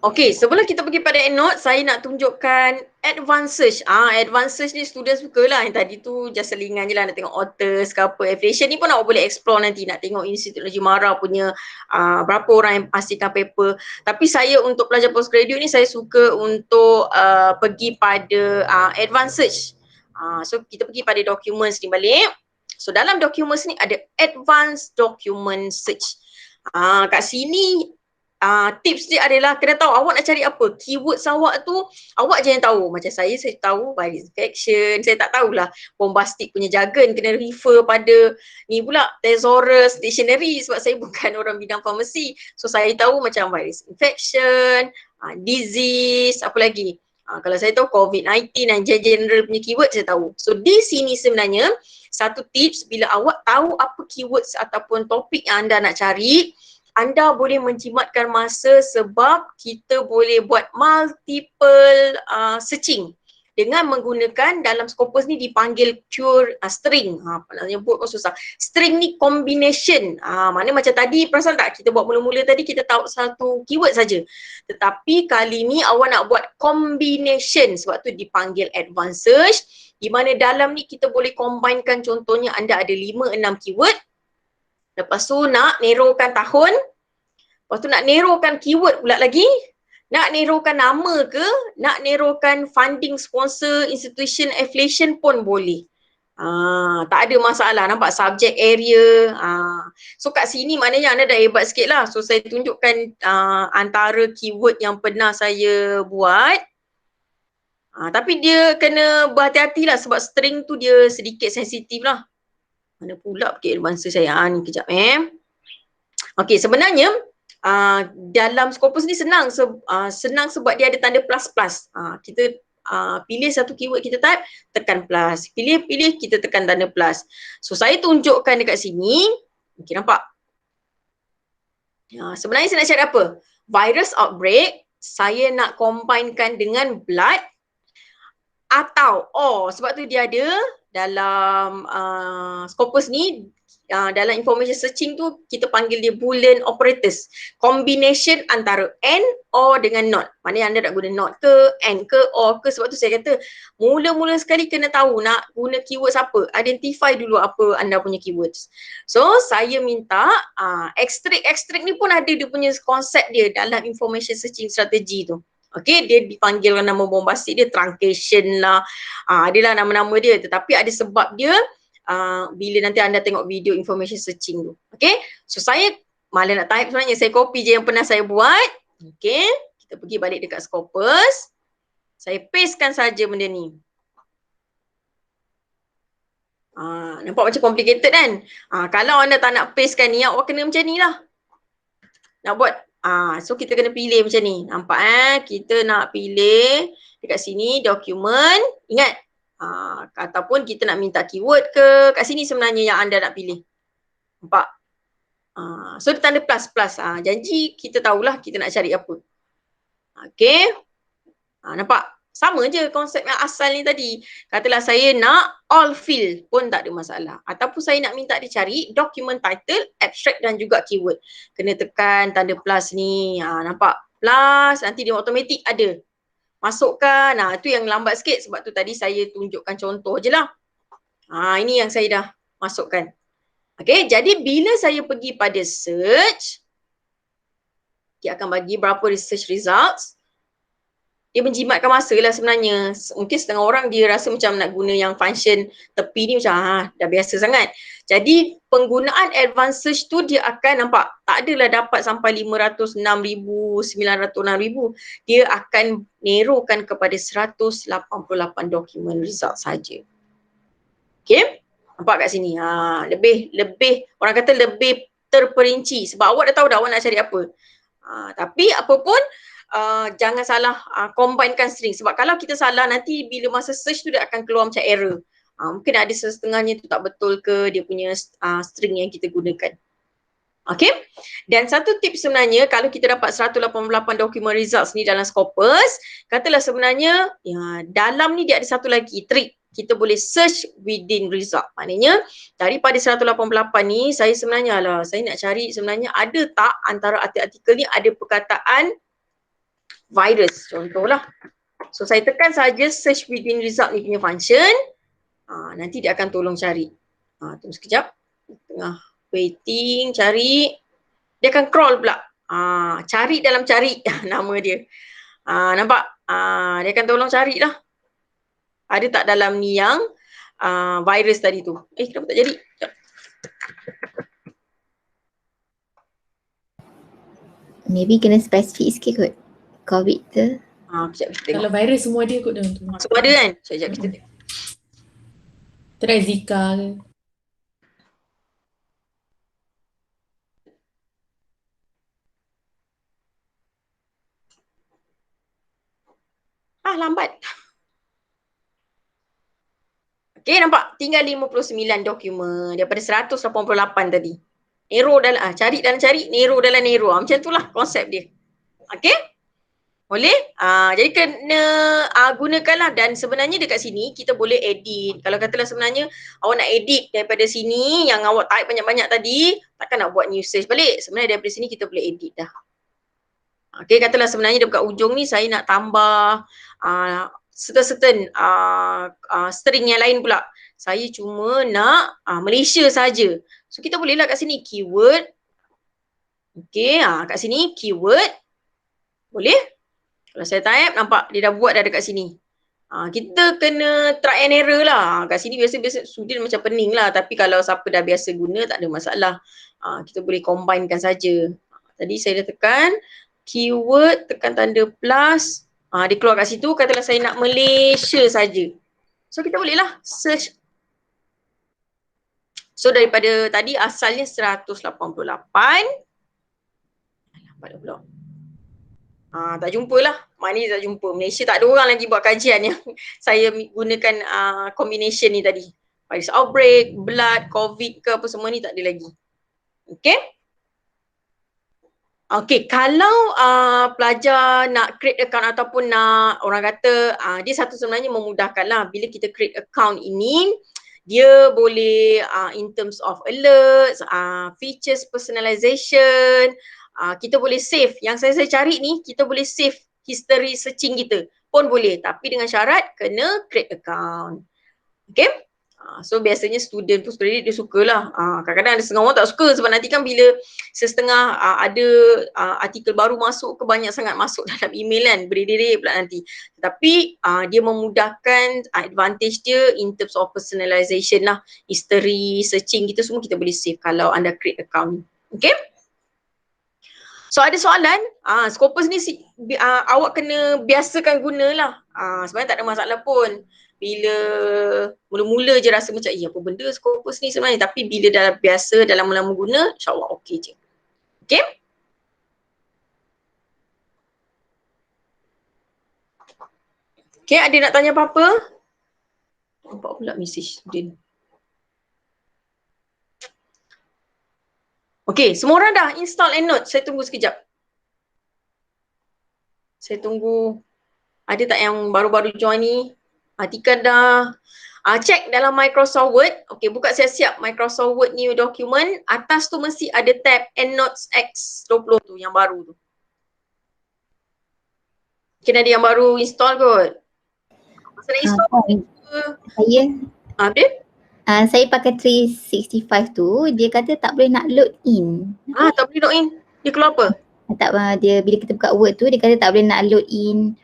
Okay, sebelum kita pergi pada EndNote, saya nak tunjukkan advanced search. Advanced search ni student suka lah. Yang tadi tu just selingan je lah, nak tengok authors ke apa. Affiliation ni pun awak boleh explore nanti, nak tengok Institut Teknologi Mara punya berapa orang yang hasilkan paper. Tapi saya untuk pelajar postgraduate ni, saya suka untuk pergi pada advanced search. So kita pergi pada documents ni balik. So dalam documents ni ada advanced document search. Kat sini tips dia adalah kena tahu awak nak cari apa. Keywords awak tu awak je yang tahu. Macam saya tahu virus infection. Saya tak tahulah bombastic punya jargon. Kena refer pada ni pula thesaurus, dictionary sebab saya bukan orang bidang farmasi. So saya tahu macam virus infection, disease, apa lagi. Kalau saya tahu COVID-19 dan general punya keyword saya tahu. So di sini sebenarnya satu tips, bila awak tahu apa keywords ataupun topik yang anda nak cari, anda boleh menjimatkan masa sebab kita boleh buat multiple searching dengan menggunakan dalam Scopus ni dipanggil pure string. Apa nak nyebut pun susah. String ni combination. Mana macam tadi, perasan tak kita buat mula-mula tadi kita tahu satu keyword saja. Tetapi kali ni awak nak buat combination, sebab tu dipanggil advanced search, di mana dalam ni kita boleh combinekan, contohnya anda ada 5-6 keyword. Lepas tu nak narrowkan tahun, lepas tu nak narrowkan keyword pula lagi, nak narrowkan nama ke, nak narrowkan funding, sponsor, institution, affiliation pun boleh. Tak ada masalah, nampak subject area. So kat sini maknanya anda dah hebat sikit lah. So saya tunjukkan antara keyword yang pernah saya buat. Tapi dia kena berhati-hati lah sebab string tu dia sedikit sensitif lah. Mana pula pergi advanced saya ni kejap Okay, sebenarnya dalam Scopus ni senang sebab dia ada tanda plus-plus. Kita pilih satu keyword, kita type, tekan plus. Pilih kita tekan tanda plus. So saya tunjukkan dekat sini. Okay, nampak? Sebenarnya saya nak cari apa? Virus outbreak, saya nak combinekan dengan blood, atau sebab tu dia ada dalam Scopus ni, dalam information searching tu kita panggil dia boolean operators, combination antara and, or dengan not. Maknanya anda nak guna not ke, and ke, or ke. Sebab tu saya kata mula-mula sekali kena tahu nak guna keywords apa, identify dulu apa anda punya keywords. So saya minta extract ni pun ada dia punya konsep dia dalam information searching strategy tu. Okay, dia dipanggil nama bombastik dia, truncation lah, adalah nama-nama dia, tetapi ada sebab dia bila nanti anda tengok video information searching tu. Okay, so saya malah nak type sebenarnya, saya copy je yang pernah saya buat. Okay, kita pergi balik dekat Scopus, saya pastekan saja benda ni. Nampak macam complicated kan? Kalau anda tak nak pastekan ni, awak kena macam ni lah. Nak buat, so kita kena pilih macam ni. Nampak kita nak pilih dekat sini dokumen. Ingat, ataupun kita nak minta keyword ke, kat sini sebenarnya yang anda nak pilih. Nampak? So dia tanda plus. Janji kita tahulah kita nak cari apa. Okay. Nampak? Sama je konsep yang asal ni tadi. Katalah saya nak all field pun tak ada masalah. Ataupun saya nak minta dicari document title, abstract dan juga keyword. Kena tekan tanda plus ni. Nampak? Plus, nanti dia automatik ada. Masukkan. Itu yang lambat sikit sebab tu tadi saya tunjukkan contoh je lah. Ini yang saya dah masukkan. Okay, jadi bila saya pergi pada search, dia akan bagi berapa research results. Dia menjimatkan masa lah sebenarnya. Mungkin setengah orang dia rasa macam nak guna yang function tepi ni macam dah biasa sangat. Jadi penggunaan advanced search tu dia akan nampak tak adalah dapat sampai 506,000, 906,000. Dia akan narrowkan kepada 188 dokumen result saja. Okay, nampak kat sini. Lebih orang kata lebih terperinci sebab awak dah tahu dah awak nak cari apa. Tapi apa pun jangan salah combinekan string sebab kalau kita salah nanti bila masa search tu dia akan keluar macam error. Mungkin ada setengahnya tu tak betul ke dia punya string yang kita gunakan. Okay, dan satu tips sebenarnya kalau kita dapat 188 dokumen results ni dalam Scopus, katalah sebenarnya dalam ni dia ada satu lagi trik. Kita boleh search within result. Maknanya daripada 188 ni saya sebenarnya saya nak cari sebenarnya ada tak antara artikel ni ada perkataan virus contohlah. So saya tekan saja search within result ni punya function. Nanti dia akan tolong cari. Tunggu sekejap. Tengah waiting cari. Dia akan crawl pula. Cari dalam cari nama dia. Nampak? Dia akan tolong carilah. Ada tak dalam ni yang virus tadi tu. Kenapa tak jadi? Maybe kena spesifik sikit kot. COVID tu. Sekejap kita tengok. Kalau virus semua ada kot dalam tu. Semua ada kan? Sekejap kita tengok. Try Zika ke. Lambat. Okay, nampak? Tinggal 59 dokumen daripada 188 tadi. Narrow dalam, cari dalam cari, narrow dalam narrow. Macam itulah konsep dia. Okay? Boleh? Jadi kena gunakanlah dan sebenarnya dekat sini kita boleh edit. Kalau katalah sebenarnya awak nak edit daripada sini yang awak type banyak-banyak tadi, takkan nak buat new search balik. Sebenarnya daripada sini kita boleh edit dah. Okay, katalah sebenarnya dekat ujung ni saya nak tambah certain string yang lain pula. Saya cuma nak Malaysia saja. So kita bolehlah kat sini keyword. Okay, kat sini keyword. Boleh? Kalau saya type, nampak dia dah buat dah dekat sini. Kita kena try and error lah. Kat sini biasa-biasa student macam pening lah. Tapi kalau siapa dah biasa guna, tak ada masalah. Kita boleh combinekan saja. Tadi saya dah tekan keyword, tekan tanda plus. Dia keluar kat situ, katalah saya nak Malaysia saja. So kita bolehlah search. So daripada tadi asalnya 188. Lambat dah pula. Tak jumpa lah. Maknanya tak jumpa. Malaysia tak ada orang lagi buat kajian yang saya gunakan combination ni tadi. Virus outbreak, blood, covid ke apa semua ni tak ada lagi. Okay. Okay, kalau pelajar nak create account ataupun nak orang kata dia satu sebenarnya memudahkan lah. Bila kita create account ini, dia boleh in terms of alerts, features personalization, kita boleh save. Yang saya cari ni, kita boleh save history searching kita pun boleh. Tapi dengan syarat kena create account. Okay. So biasanya student postgraduate dia sukalah. Kadang-kadang ada setengah orang tak suka sebab nanti kan bila setengah ada artikel baru masuk ke banyak sangat masuk dalam email kan, beredar pula nanti. Tapi dia memudahkan advantage dia in terms of personalization lah. History, searching kita semua kita boleh save kalau anda create account. Okay? So ada soalan, Scopus ni awak kena biasakan gunalah. Sebenarnya tak ada masalah pun. bila mula-mula je rasa macam apa benda Scopus ni sebenarnya, tapi bila dah biasa dalam lama guna, insyaAllah okey je. Okay? Okay, ada nak tanya apa-apa? Nampak pula mesej student. Okay, semua orang dah install EndNote. Saya tunggu sekejap. Saya tunggu. Ada tak yang baru-baru join ni? Tika dah. Check dalam Microsoft Word. Okay, buka siap-siap Microsoft Word new document. Atas tu mesti ada tab EndNotes X20 tu yang baru tu. Mungkin ada yang baru install kot. Masa nak install Saya Abdul? saya pakai 365 tu, dia kata tak boleh nak load in. Tak boleh login. Dia keluar apa? Tak, dia bila kita buka Word tu, dia kata tak boleh nak load in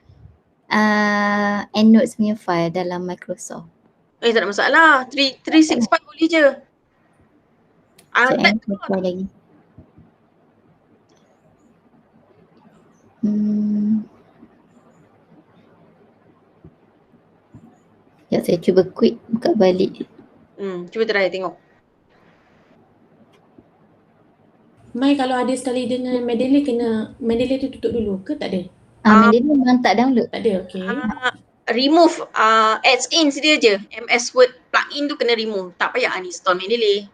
EndNotes punya file dalam Microsoft. Tak ada masalah. 365 boleh je. Sekejap Tab saya try lagi. Sekejap saya cuba quit, buka balik. Cuba try tengok. Mai kalau ada sekali dengan Mendeley Mendeley tu tutup dulu ke tak ada? Dia memang tak download. Tak ada, okey. Remove adds-ins dia je. MS Word plugin tu kena remove. Tak payah uninstall Mendeley.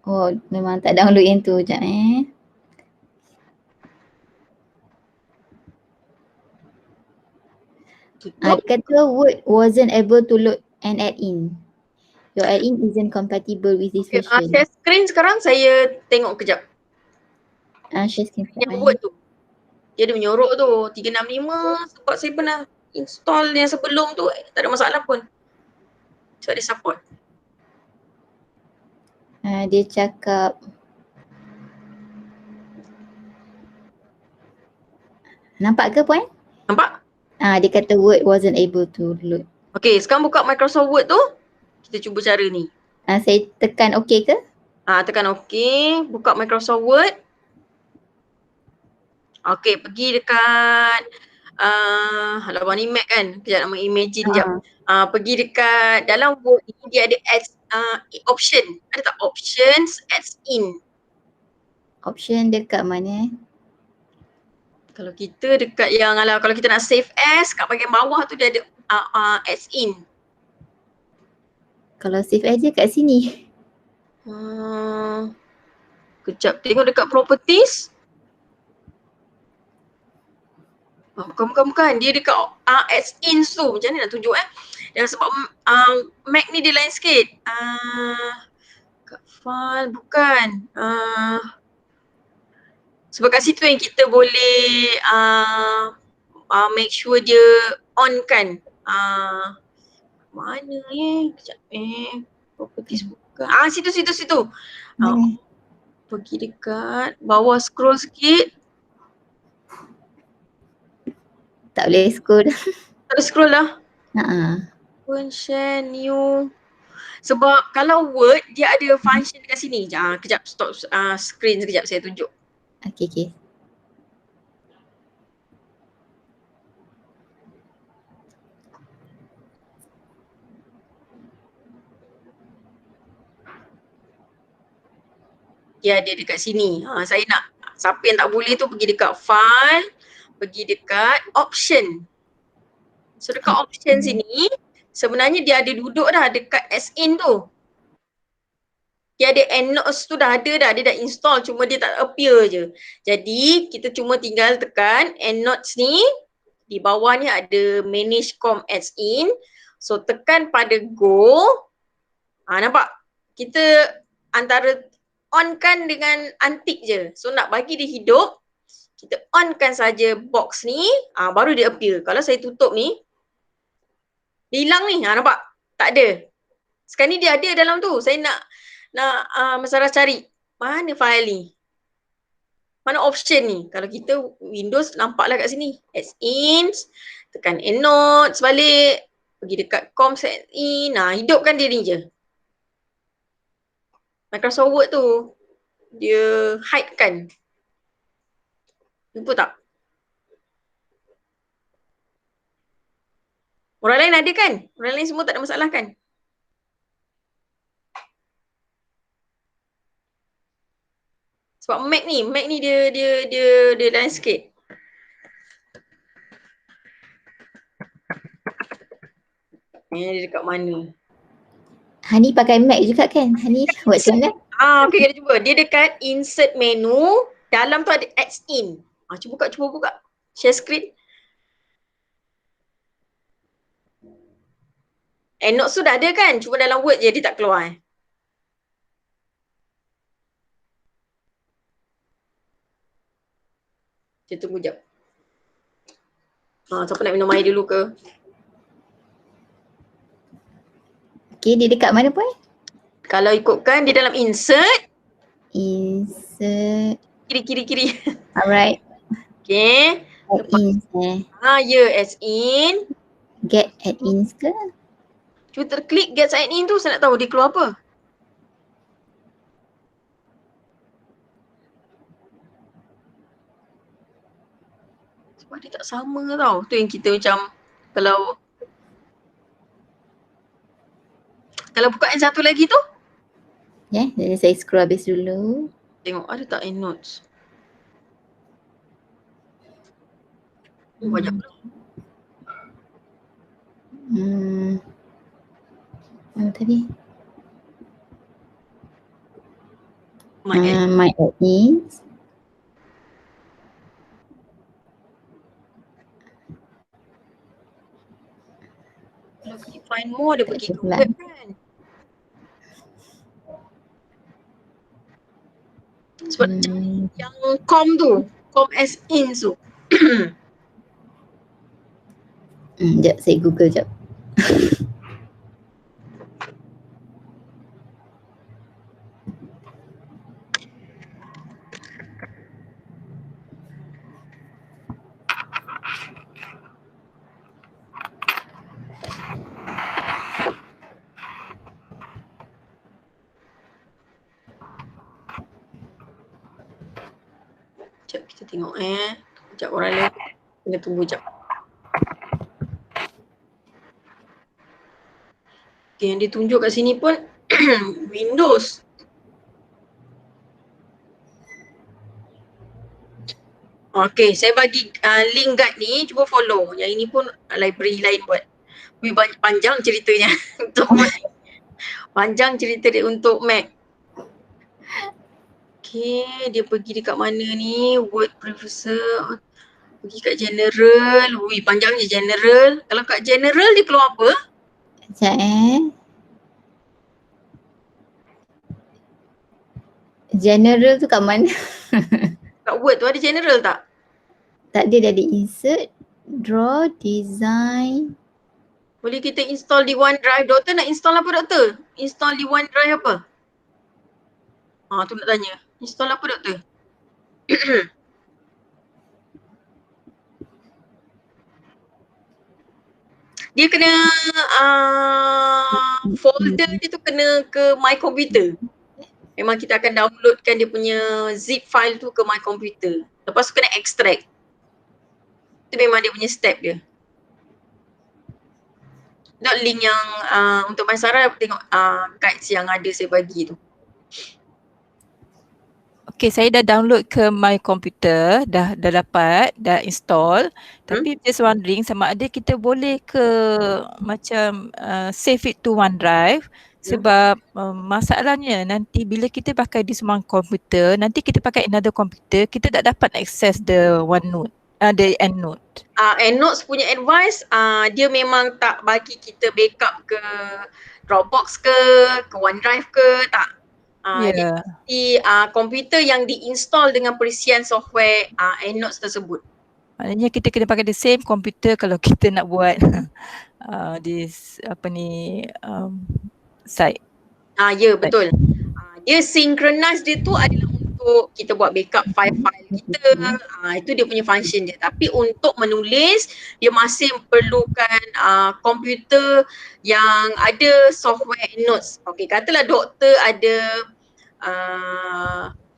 Oh, memang tak download yang tu. Sekejap dia kata Word wasn't able to load an add-in. Your add-in isn't compatible with this version. Share screen sekarang saya tengok kejap. Share screen Yang Word tu. Dia ada menyorok tu. 365 sebab saya pernah install yang sebelum tu. Tak ada masalah pun. Sebab dia support. Dia cakap nampak ke Puan? Nampak? Dia kata Word wasn't able to load. Okay, sekarang buka Microsoft Word tu. Kita cuba cara ni. Saya tekan OK ke? Tekan OK. Buka Microsoft Word. Okay, pergi dekat halaman ni Mac kan. Kejap nak imagine jap. Pergi dekat dalam Word ni dia ada option. Ada tak options, adds in. Option dekat mana? Kalau kita dekat yang kalau kita nak save as kat bahagian bawah tu dia ada adds in. Kalau save as je kat sini. Kejap tengok dekat properties. Bukan. Dia dekat adds-in tu. Macam mana nak tunjuk Dan sebab Mac ni dia lain sikit. Kat file bukan. Sebab kat situ yang kita boleh make sure dia on kan. Mana Kejap properties bukan. Situ. Pergi dekat bawah, scroll sikit. Tak boleh scroll. Tak boleh scroll dah. Open share new. Sebab kalau Word dia ada function dekat sini. Kejap stop screen sekejap saya tunjuk. Okay. Dia ada dekat sini. Saya nak siapa yang tak boleh tu pergi dekat file, pergi dekat option. So dekat option sini sebenarnya dia ada duduk dah dekat as-in tu. Dia ada EndNotes tu dah ada dah, dia dah install cuma dia tak appear je. Jadi kita cuma tinggal tekan EndNotes ni, di bawah ni ada manage com as-in. So tekan pada go. Nampak? Kita antara on kan dengan untick je. So nak bagi dia hidup, kita on kan saja box ni, baru dia appear. Kalau saya tutup ni, dia hilang ni. Nampak? Tak ada. Sekarang ni dia ada dalam tu. Saya nak Sarah cari mana file ni, mana option ni. Kalau kita Windows nampaklah kat sini as-in, tekan EndNotes balik, pergi dekat com as-in, hidupkan dia ni je. Microsoft Word tu dia hide kan. Jumpa tak? Orang lain ada kan? Orang lain semua tak ada masalah kan? Sebab Mac ni dia lain sikit. Ni dia dekat mana? Hani pakai Mac juga kan? Hani buat macam mana? Okay, kita cuba. Dia dekat insert menu, dalam tu ada adds in. Cuba buka. Share screen. EndNote tu dah ada kan? Cuba dalam Word je, dia tak keluar. Kita tunggu jap. Siapa nak minum air dulu ke? Okay, dia dekat mana pun? Kalau ikutkan dia dalam insert. Insert. Kiri. Alright. Okay. Add-ins Ya, as in. Get add-ins ke? Cuba terklik get add in tu, saya nak tahu dia keluar apa. Sebab dia tak sama tau. Tu yang kita macam kalau buka yang satu lagi tu. Ya, jadi saya scroll habis dulu. Tengok ada tak EndNotes. Banyak pula. Tadi. My add-ins. Kalau pergi find more, dia pergi ke Pelan. web kan. Sebab yang com as in tu. Sekejap, saya Google sekejap. Sekejap kita tengok Sekejap orang lain. Kena tunggu sekejap. Okay, yang ditunjuk kat sini pun Windows. Okay, saya bagi link guide ni, cuba follow. Yang ini pun library lain buat. Panjang ceritanya untuk Mac. Panjang cerita dia untuk Mac. Okay, dia pergi dekat mana ni? Word Preferences. Pergi kat general. Panjang je general. Kalau kat general dia keluar apa? Sekejap General tu kat mana? Kat Word tu ada general tak? Tak, dia ada insert, draw, design. Boleh kita install di OneDrive. Doktor nak install apa doktor? Install di OneDrive apa? Tu nak tanya. Install apa doktor? Dia kena folder dia tu kena ke My Computer. Memang kita akan downloadkan dia punya zip file tu ke My Computer. Lepas tu kena extract. Itu memang dia punya step dia. Not link yang untuk Maisara tengok guides yang ada saya bagi tu. Okay, saya dah download ke My Computer, dah dapat, dah install. Tapi just wondering sama ada kita boleh ke macam save it to OneDrive. Sebab masalahnya nanti bila kita pakai this one komputer, nanti kita pakai another computer, kita tak dapat access the OneNote, the EndNote. EndNotes punya advice, dia memang tak bagi kita backup ke Dropbox ke OneDrive ke, tak. Di komputer yang diinstal dengan perisian software EndNotes tersebut. Maknanya kita kena pakai the same komputer kalau kita nak buat this site. Ya, betul. Dia synchronize dia tu adalah untuk kita buat backup file-file kita. Itu dia punya function dia. Tapi untuk menulis, dia masih perlukan komputer yang ada software EndNotes. Okay, katalah doktor ada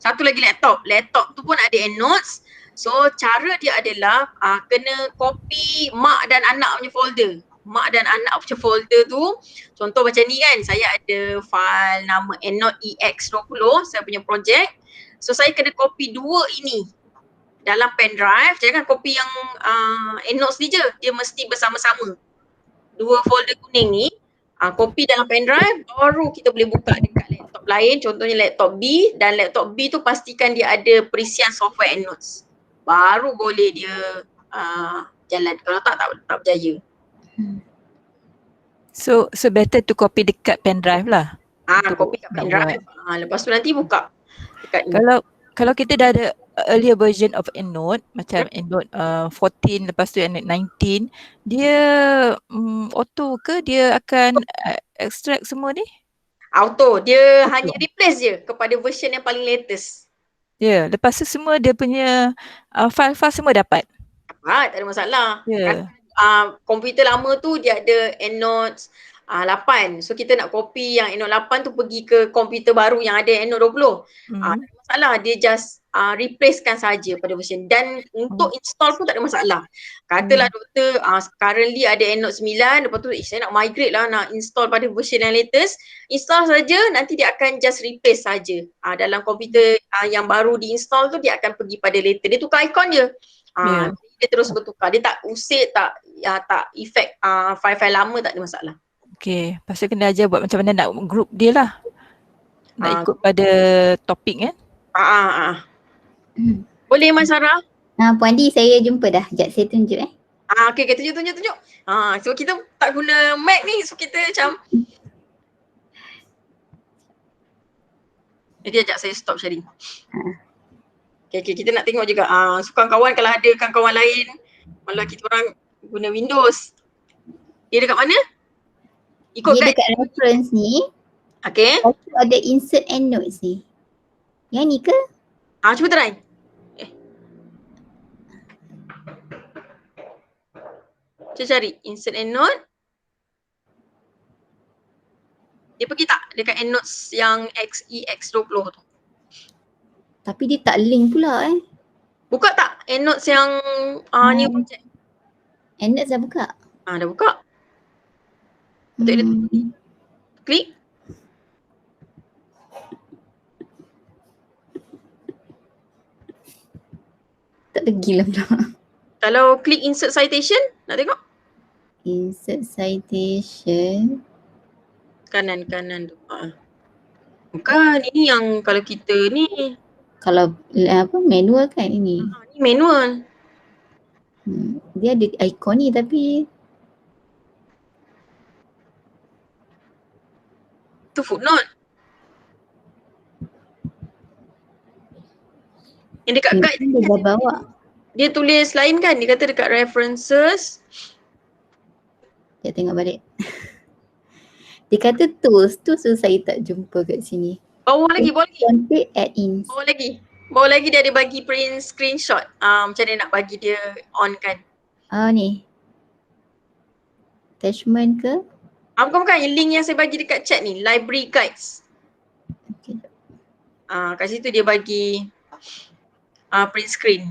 satu lagi laptop. Laptop tu pun ada EndNotes. So cara dia adalah kena copy mak dan anak punya folder. mak dan anak punya folder tu, contoh macam ni kan, saya ada file nama EndNote EX20, saya punya projek. So saya kena copy dua ini dalam pen drive, jangan copy yang EndNotes ni je, dia mesti bersama-sama. Dua folder kuning ni, copy dalam pen drive, baru kita boleh buka dekat laptop lain, contohnya laptop B, dan laptop B tu pastikan dia ada perisian software EndNotes. Baru boleh dia jalan, kalau tak berjaya. So better to copy dekat pen drive lah. Copy kat pen drive. Lepas tu nanti buka dekat ni. Kalau kita dah ada earlier version of EndNote, macam EndNote 14, lepas tu EndNote 19, dia auto ke dia akan extract semua ni? Auto, dia hanya replace je kepada version yang paling latest. Ya, lepas tu semua dia punya file-file semua dapat. Tak ada masalah. Ya. Komputer lama tu dia ada EndNote 8. So kita nak copy yang EndNote 8 tu pergi ke komputer baru yang ada EndNote 20. Tak ada masalah, dia just replacekan saja pada version. Dan untuk install pun tak ada masalah. Katalah doktor currently ada EndNote 9, lepas tu saya nak migrate lah, nak install pada version yang latest. Install saja, nanti dia akan just replace saja. Dalam komputer yang baru diinstal tu dia akan pergi pada later. Dia tukar ikon je. Dia terus bertukar. Dia tak usik, tak efek file-file lama, tak ada masalah. Okay, lepas tu kena ajar buat macam mana nak group dia lah. Nak ikut pada topik kan? Boleh Mas Sarah? Puan Andi, saya jumpa dah. Sekejap saya tunjuk Okay, tunjuk. So kita tak guna Mac ni, so kita macam jadi sekejap saya stop sharing. Okay, kita nak tengok juga. So kawan-kawan kalau ada kawan-kawan lain, malah kita orang guna Windows. Dia dekat mana? Ikut dia guide. dekat reference ni. Okay. Lepas tu ada insert EndNotes ni. Yang ni ke? Cuba try. Cuba cari insert EndNote. Dia pergi tak dekat EndNotes yang EX20 tu? Tapi dia tak link pula Buka tak EndNotes yang new project? EndNotes dah buka. Dah buka. Klik. Tak pergi lah pula. Kalau klik insert citation, nak tengok? Insert citation. Kanan tu. Bukan, ini yang kalau kita ni. Kalau manual kan ini. Ni manual. Dia ada ikon ni tapi Tu footnote. Yang dekat guide dia dah bawa. dia tulis lain kan? Dia kata dekat references. Dia tengok balik. Dia kata tools saya tak jumpa kat sini. Bawah lagi. Contact add-ins. Bawah lagi dia ada bagi print screenshot. Macam mana nak bagi dia on kan? Ni. Attachment ke? Bukan yang link yang saya bagi dekat chat ni, library guides. Okay. Kat situ dia bagi print screen.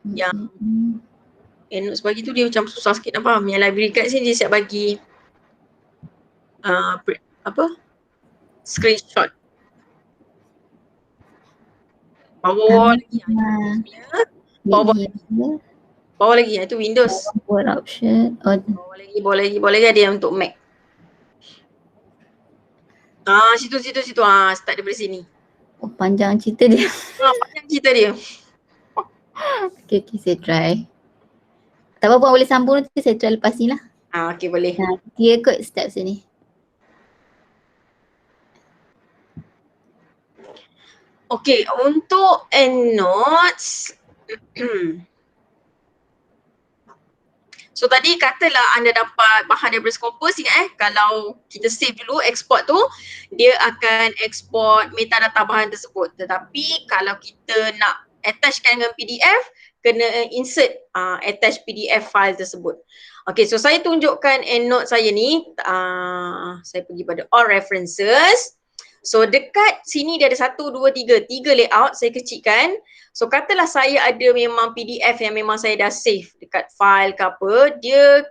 Yang EndNotes bagi tu dia macam susah sikit nak faham. Yang library guides ni dia siap bagi screenshot. Bawah lagi. Bawah lagi itu Windows. Word option. Bawah lagi ada yang untuk Mac. Situ. Start daripada sini. Panjang cerita dia. Panjang cerita dia. Okay, saya try. Tak apa, boleh sambung nanti saya try lepas ni lah. Okay, boleh. Dia ikut steps ni. Okay, untuk EndNotes. So tadi katalah anda dapat bahan daripada Scopus, ingat kalau kita save dulu export tu, dia akan export metadata bahan tersebut. Tetapi kalau kita nak attachkan dengan PDF, kena insert attach PDF file tersebut. Okay, so saya tunjukkan EndNote saya ni. Saya pergi pada all references. So dekat sini dia ada 1, 2, 3, 3 layout saya kecilkan. So katalah saya ada memang PDF yang memang saya dah save dekat file ke apa,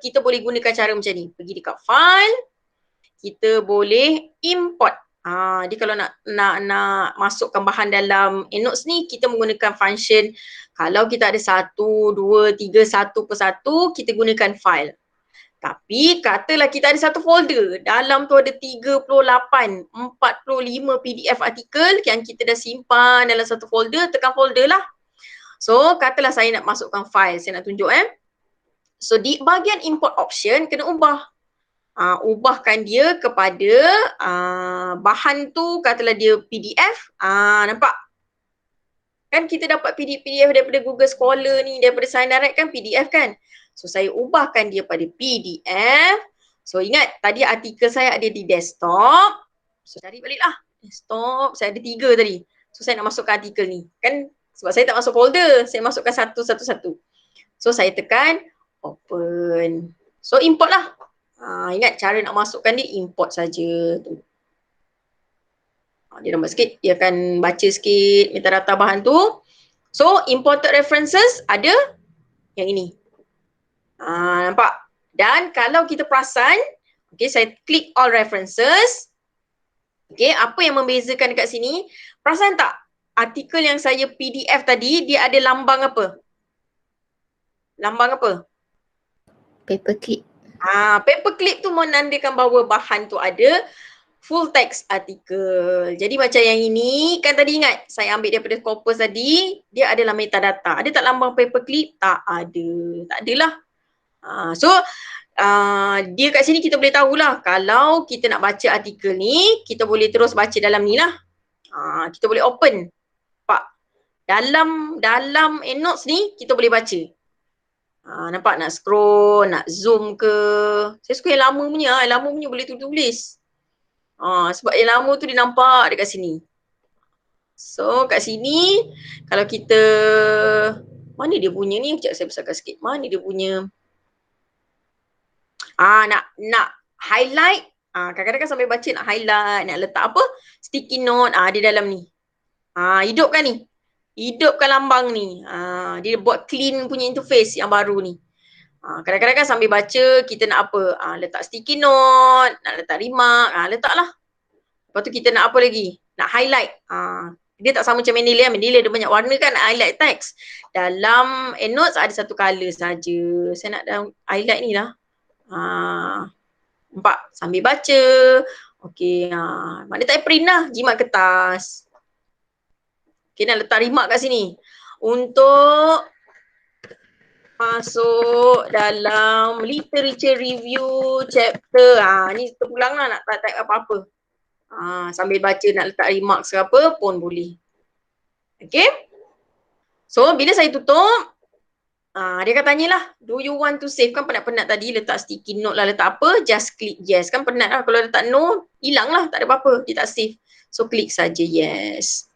kita boleh gunakan cara macam ni. Pergi dekat file, kita boleh import. Dia kalau nak masukkan bahan dalam EndNotes ni, kita menggunakan function. Kalau kita ada 1, 2, 3, 1 per 1, kita gunakan file. Tapi katalah kita ada satu folder, dalam tu ada 38, 45 PDF artikel yang kita dah simpan dalam satu folder, tekan folder lah. So katalah saya nak masukkan file, saya nak tunjuk So di bahagian import option, kena ubah. Ubahkan dia kepada bahan tu, katalah dia PDF, nampak? Kan kita dapat PDF daripada Google Scholar ni, daripada Sign Direct kan PDF kan? So saya ubahkan dia pada PDF. So ingat tadi artikel saya ada di desktop. So cari balik lah. Desktop, saya ada 3 tadi. So saya nak masukkan artikel ni. Kan sebab saya tak masuk folder, saya masukkan satu-satu. So saya tekan open. So import lah. Ingat cara nak masukkan dia import saja tu. Dia lambat sikit, dia akan baca sikit metadata bahan tu. So imported references ada yang ini. Nampak? Dan kalau kita perasan, okay, saya klik all references. Okay, apa yang membezakan dekat sini? Perasan tak? Artikel yang saya PDF tadi, dia ada lambang apa? Lambang apa? Paperclip. Paperclip tu menandakan bahawa bahan tu ada full text artikel. Jadi macam yang ini, kan tadi ingat saya ambil daripada Scopus tadi, dia adalah metadata. Ada tak lambang paperclip? Tak ada. Tak adalah. So dia kat sini kita boleh tahulah kalau kita nak baca artikel ni, kita boleh terus baca dalam ni lah. Kita boleh open. Nampak? Dalam EndNotes ni kita boleh baca. Nampak nak scroll, nak zoom ke. Saya suka yang lama punya, boleh tulis. Sebab yang lama tu dia nampak dekat sini. So kat sini kalau kita, mana dia punya ni? Sekejap saya besarkan sikit. Mana dia punya? Nak highlight, kadang-kadang sampai baca nak highlight, nak letak apa, sticky note, dia dalam ni. Hidupkan ni. Hidupkan lambang ni. Dia buat clean punya interface yang baru ni. Kadang-kadang kan sambil baca, kita nak apa, letak sticky note, nak letak remark, letaklah. Lepas tu kita nak apa lagi? Nak highlight. Dia tak sama macam Mendeley. Mendeley ada banyak warna kan, nak highlight teks. Dalam EndNotes ada satu colour saja. Saya nak highlight ni lah. Nampak? Sambil baca. Okey, maknanya tak payah print lah, jimat kertas. Okey, nak letak remark kat sini. Untuk masuk dalam literature review chapter. Ni terpulang lah, nak type apa-apa. Sambil baca nak letak remarks ke apa pun boleh. Okey. So bila saya tutup, dia akan tanyalah, do you want to save? Kan penat-penat tadi letak sticky note lah, letak apa, just click yes. Kan penat lah, kalau letak no, hilang lah, tak ada apa-apa, dia tak save. So klik saja yes.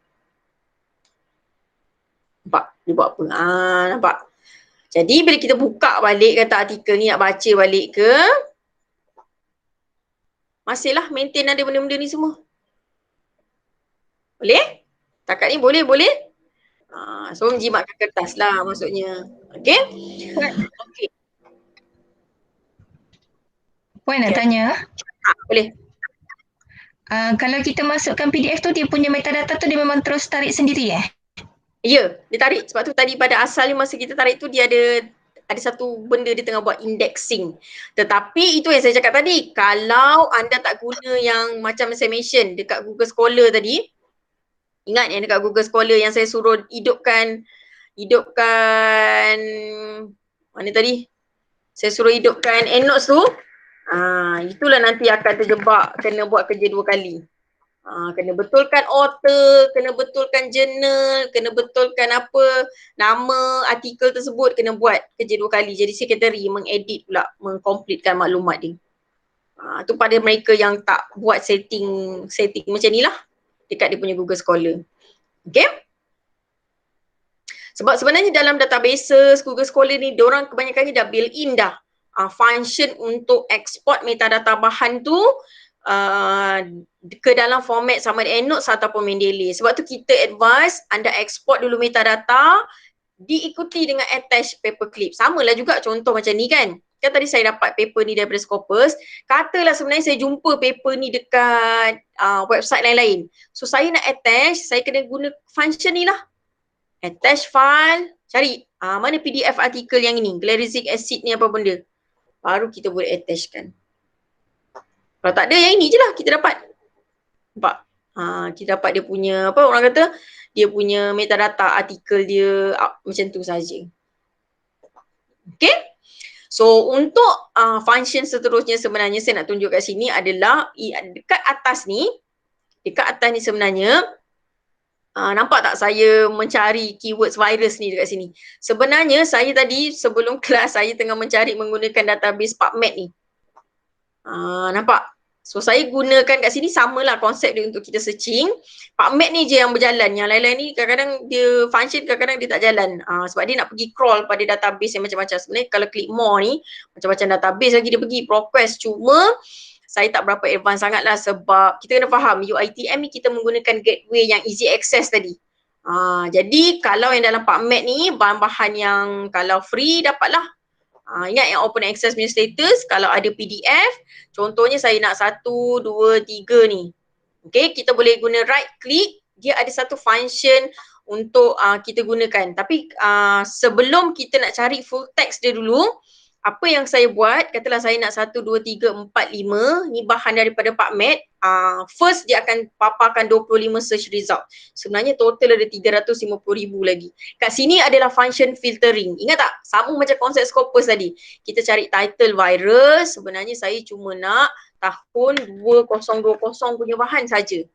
Nampak? Dia buat apa? Nampak? Jadi bila kita buka balik kata artikel ni, nak baca balik ke, masihlah maintain ada benda-benda ni semua. Boleh? Takat ni boleh? So menjimatkan kertas lah maksudnya. Okay? Okay. Puan nak tanya? Boleh. Kalau kita masukkan PDF tu, dia punya metadata tu dia memang terus tarik sendiri Ya, dia tarik. Sebab tu tadi pada asalnya masa kita tarik tu dia ada satu benda dia tengah buat indexing. Tetapi itu yang saya cakap tadi, kalau anda tak guna yang macam saya mention dekat Google Scholar tadi, ingat yang dekat Google Scholar yang saya suruh hidupkan mana tadi? Saya suruh hidupkan EndNotes tu. Itulah nanti akan terjebak kena buat kerja 2 kali. Kena betulkan author, kena betulkan journal, kena betulkan apa, nama artikel tersebut, kena buat kerja 2 kali. Jadi secretary mengedit pula, mengkomplitkan maklumat dia. Tu pada mereka yang tak buat setting macam ni lah dekat dia punya Google Scholar. Okay? Sebab sebenarnya dalam databases Google Scholar ni, diorang kebanyakannya dah built in dah function untuk export metadata bahan tu ke dalam format sama ada EndNotes ataupun Mendeley. Sebab tu kita advise anda export dulu metadata, diikuti dengan attach paperclip. Samalah juga contoh macam ni kan. Kan tadi saya dapat paper ni daripada Scopus. Katalah sebenarnya saya jumpa paper ni dekat website lain-lain. So saya nak attach, saya kena guna function ni lah. Attach file, cari mana PDF artikel yang ini, glarizic acid ni apa benda. Baru kita boleh attachkan. Kalau tak ada yang ini je lah kita dapat. Nampak? Kita dapat dia punya, apa orang kata, dia punya metadata artikel dia macam tu saja. Okay? So untuk function seterusnya sebenarnya saya nak tunjuk kat sini adalah dekat atas ni sebenarnya nampak tak saya mencari keywords virus ni dekat sini. Sebenarnya saya tadi sebelum kelas saya tengah mencari menggunakan database PubMed ni. Nampak? So saya gunakan kat sini samalah konsep dia untuk kita searching. PubMed ni je yang berjalan. Yang lain-lain ni kadang-kadang dia function, kadang-kadang dia tak jalan. Sebab dia nak pergi crawl pada database yang macam-macam. Sebenarnya kalau klik more ni, macam-macam database lagi dia pergi ProQuest. Cuma saya tak berapa advance sangat lah sebab kita kena faham UiTM ni kita menggunakan gateway yang easy access tadi. Jadi kalau yang dalam PubMed ni bahan-bahan yang kalau free dapatlah. Ingat yang open access punya status, kalau ada PDF, contohnya saya nak 1, 2, 3 ni. Okay, kita boleh guna right click, dia ada satu function untuk kita gunakan. Tapi sebelum kita nak cari full text dia dulu, apa yang saya buat, katalah saya nak 1, 2, 3, 4, 5, ni bahan daripada PubMed, first dia akan paparkan 25 search result. Sebenarnya total ada 350,000 lagi. Kat sini adalah function filtering. Ingat tak? Sama macam konsep Scopus tadi. Kita cari title virus, sebenarnya saya cuma nak tahun 2020 punya bahan saja.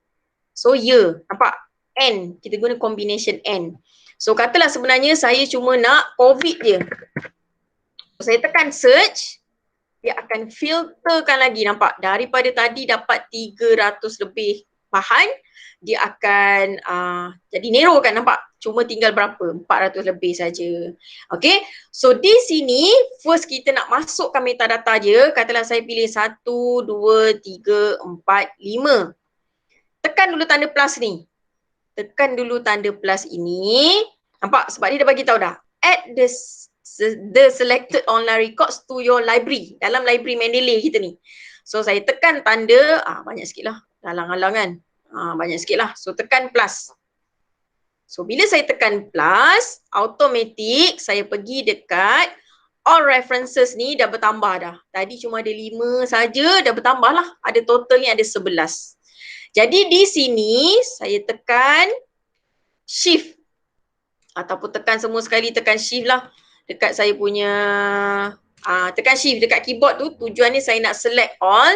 So nampak? N, kita guna combination N. So katalah sebenarnya saya cuma nak COVID je. Saya tekan search, dia akan filterkan lagi, nampak? Daripada tadi dapat 300 lebih bahan, dia akan jadi narrow kan, nampak? Cuma tinggal berapa? 400 lebih saja. Okay, so di sini first kita nak masukkan metadata dia. Katalah saya pilih 1, 2, 3, 4, 5. Tekan dulu tanda plus ni. Tekan dulu tanda plus ini. Nampak? Sebab dia dah bagi tahu dah. Add the selected online records to your library. Dalam library Mendeley kita ni. So saya tekan tanda, banyak sikit lah. Halang-halang kan. Banyak sikit lah. So tekan plus. So bila saya tekan plus, automatic saya pergi dekat all references ni dah bertambah dah. Tadi cuma ada 5 saja, dah bertambah lah. Ada totalnya ada 11. Jadi di sini saya tekan shift. Ataupun tekan semua sekali, tekan shift lah. Dekat saya punya, tekan shift dekat keyboard tu, tujuannya saya nak select all.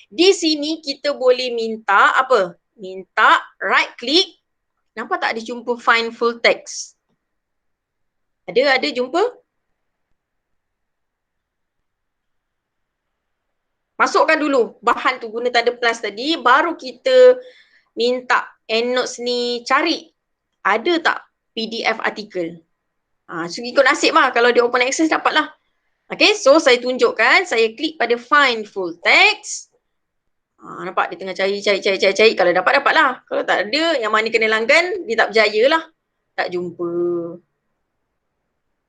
Di sini kita boleh minta apa? Minta right click. Nampak tak ada jumpa find full text? Ada jumpa? Masukkan dulu bahan tu, guna tanda plus tadi, baru kita minta EndNotes ni cari ada tak PDF artikel. So ikut nasib lah, kalau dia open access dapat lah. Okay, so saya tunjukkan, saya klik pada find full text. Nampak dia tengah cari. Kalau dapat lah. Kalau tak ada, yang mana kena langgan, dia tak berjaya lah. Tak jumpa.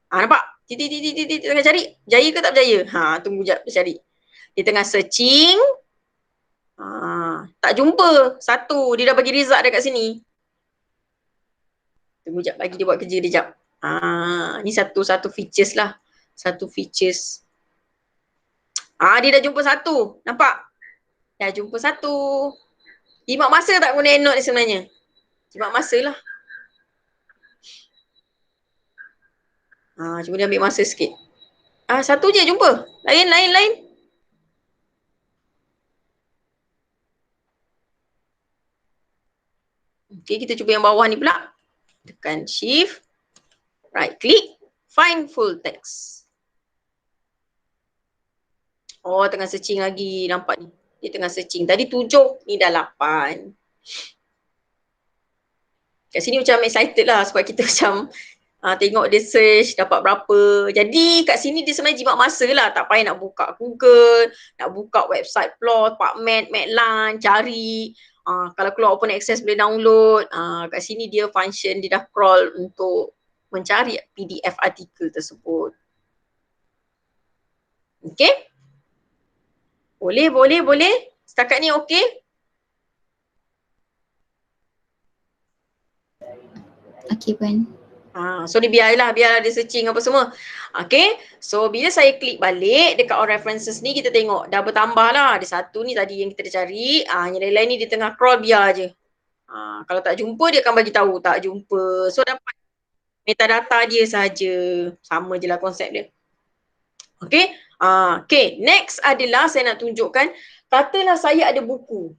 Nampak? Titik tengah cari. Berjaya ke tak berjaya? Tunggu sekejap dia cari. Dia tengah searching. Tak jumpa. Satu, dia dah bagi result dekat sini. Tunggu sekejap, bagi dia buat kerja dia sekejap. Ni satu features lah. Satu features. Dia dah jumpa satu. Nampak? Dah jumpa satu. Jimat masa tak guna EndNote ni sebenarnya? Jimat masa lah. Cuma dia ambil masa sikit. Satu je jumpa. Lain. Okay, kita cuba yang bawah ni pula. Tekan shift. Right click, find full text. Tengah searching lagi, nampak ni. Dia tengah searching. Tadi 7, ni dah 8. Kat sini macam excited lah sebab kita macam Tengok dia search dapat berapa. Jadi kat sini dia sebenarnya jimat masa lah. Tak payah nak buka Google, nak buka website plot, PubMed, Medline, cari. Kalau keluar open access boleh download. Kat sini dia function, dia dah crawl untuk mencari PDF artikel tersebut. Okay? Boleh. Setakat ni okay? Okay Puan. So ni biarlah dia searching apa semua. Okay, so bila saya klik balik dekat all references ni, kita tengok dah bertambah lah. Ada satu ni tadi yang kita dah cari. Yang lain-lain ni dia tengah crawl, biar je. Kalau tak jumpa dia akan bagi tahu tak jumpa. So dapat metadata dia saja. Sama je lah konsep dia. Okay, okay, next adalah saya nak tunjukkan. Katalah saya ada buku.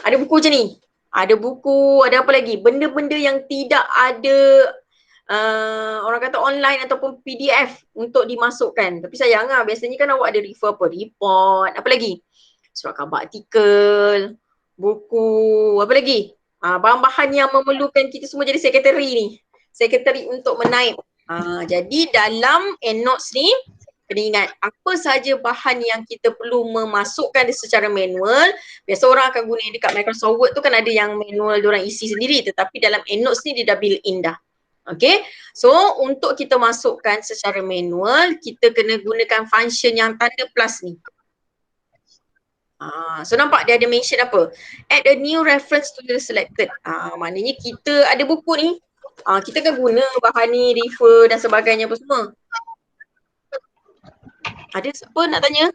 Ada buku macam ni. Ada buku, ada apa lagi? Benda-benda yang tidak ada orang kata online ataupun PDF untuk dimasukkan. Tapi sayang lah, biasanya kan awak ada refer apa? Report, apa lagi? Surat khabar artikel, buku, apa lagi? Bahan-bahan yang memerlukan kita semua jadi sekretari ni. Sekretari untuk menaip. Jadi dalam EndNotes ni, kena ingat apa saja bahan yang kita perlu memasukkan dia secara manual. Biasa orang akan guna dekat Microsoft Word tu kan ada yang manual diorang isi sendiri, tetapi dalam EndNotes ni dia dah built in dah. Okay, so untuk kita masukkan secara manual, kita kena gunakan function yang tanda plus ni. So nampak dia ada mention apa? Add a new reference to the selected. Maknanya kita ada buku ni, kita kan guna bahan ni, refer dan sebagainya apa semua. Ada siapa nak tanya?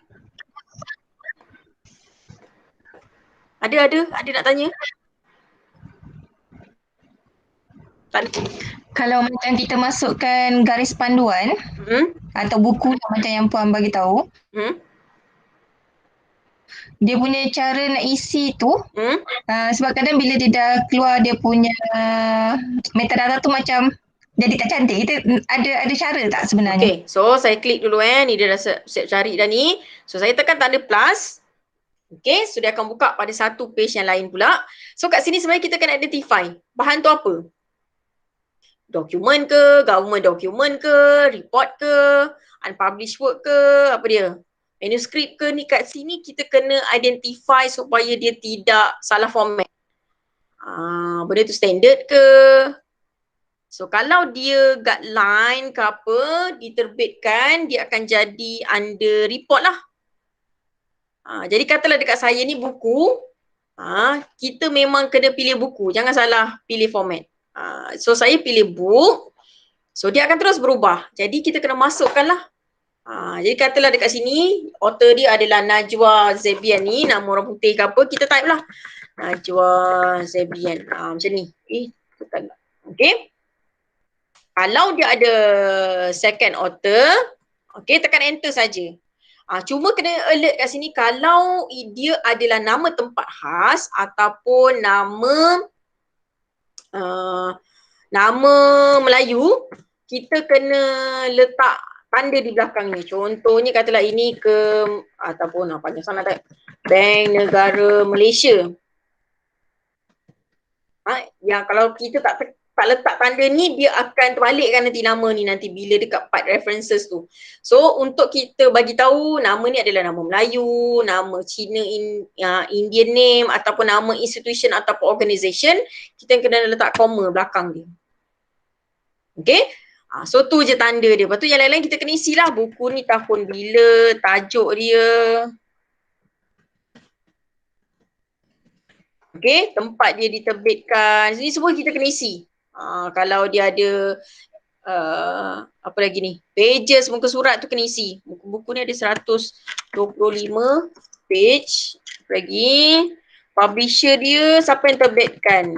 Ada nak tanya? Tak ada. Kalau macam kita masukkan garis panduan atau buku lah, macam yang Puan bagi tahu, dia punya cara nak isi tu, sebab kadang bila dia dah keluar dia punya metadata tu macam jadi tak cantik. Kita ada cara tak sebenarnya? Okay, so saya klik dulu ni dia dah siap cari dah ni. So saya tekan tanda plus. Okay, so dia akan buka pada satu page yang lain pula. So kat sini sebenarnya kita kena identify bahan tu apa. Dokumen ke, government document ke, report ke, unpublished work ke, apa dia? Manuscript ke, ni kat sini kita kena identify supaya dia tidak salah format. Benda tu standard ke? So kalau dia guideline ke apa, diterbitkan, dia akan jadi under report lah. Jadi katalah dekat saya ni buku, kita memang kena pilih buku, jangan salah pilih format. So saya pilih book, so dia akan terus berubah. Jadi kita kena masukkan lah. Jadi katalah dekat sini, author dia adalah Najwa Zebian ni, nama orang putih ke apa, kita type lah. Najwa Zebian, macam ni. Tekan lah. Okay. Kalau dia ada second author, okay, tekan enter saja. Cuma kena alert kat sini kalau dia adalah nama tempat khas ataupun nama Melayu, kita kena letak tanda di belakang ni. Contohnya katalah ini ke ataupun panjang sangat tak? Bank Negara Malaysia. Yang kalau kita tak letak tanda ni, dia akan terbalikkan nanti nama ni nanti bila dekat part references tu. So untuk kita bagi tahu nama ni adalah nama Melayu, nama Cina, Indian name ataupun nama institution ataupun organisation, kita kena letak comma belakang dia. Okay? So tu je tanda dia. Lepas tu yang lain-lain kita kena isilah buku ni tahun bila, tajuk dia. Okay, tempat dia diterbitkan. Ini semua kita kena isi. Kalau dia ada apa lagi ni, pages, muka surat tu kena isi. Buku ni ada 125 page. Lagi publisher dia, siapa yang terbitkan.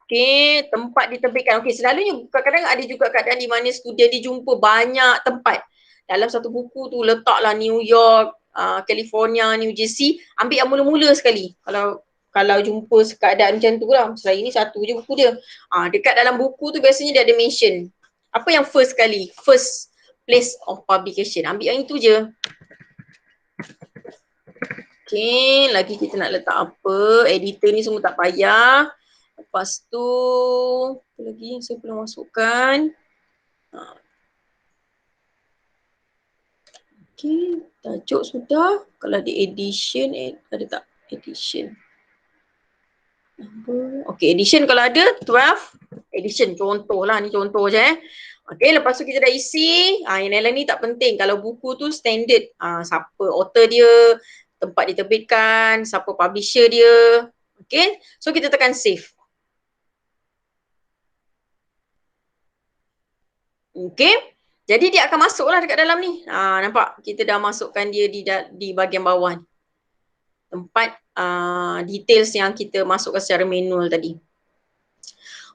Okay, tempat diterbitkan. Okay, selalunya kadang-kadang ada juga keadaan di mana student dia jumpa banyak tempat. Dalam satu buku tu letaklah New York, California, New Jersey, ambil yang mula-mula sekali. Kalau jumpa keadaan macam tu lah. Selain ni satu je buku dia. Dekat dalam buku tu biasanya dia ada mention. Apa yang first kali? First place of publication. Ambil yang itu je. Okay, lagi kita nak letak apa? Editor ni semua tak payah. Lepas tu, apa lagi yang saya perlu masukkan? Okay, tajuk sudah. Kalau ada edition, ada tak edition? Okay, edition kalau ada, 12 edition. Contoh lah, ni contoh je Okay, lepas tu kita dah isi. Yang lain ni tak penting. Kalau buku tu standard. Siapa author dia, tempat diterbitkan, siapa publisher dia. Okay, so kita tekan save. Okay. Jadi dia akan masuk lah dekat dalam ni. Nampak? Kita dah masukkan dia di bahagian bawah ni. Tempat details yang kita masukkan secara manual tadi.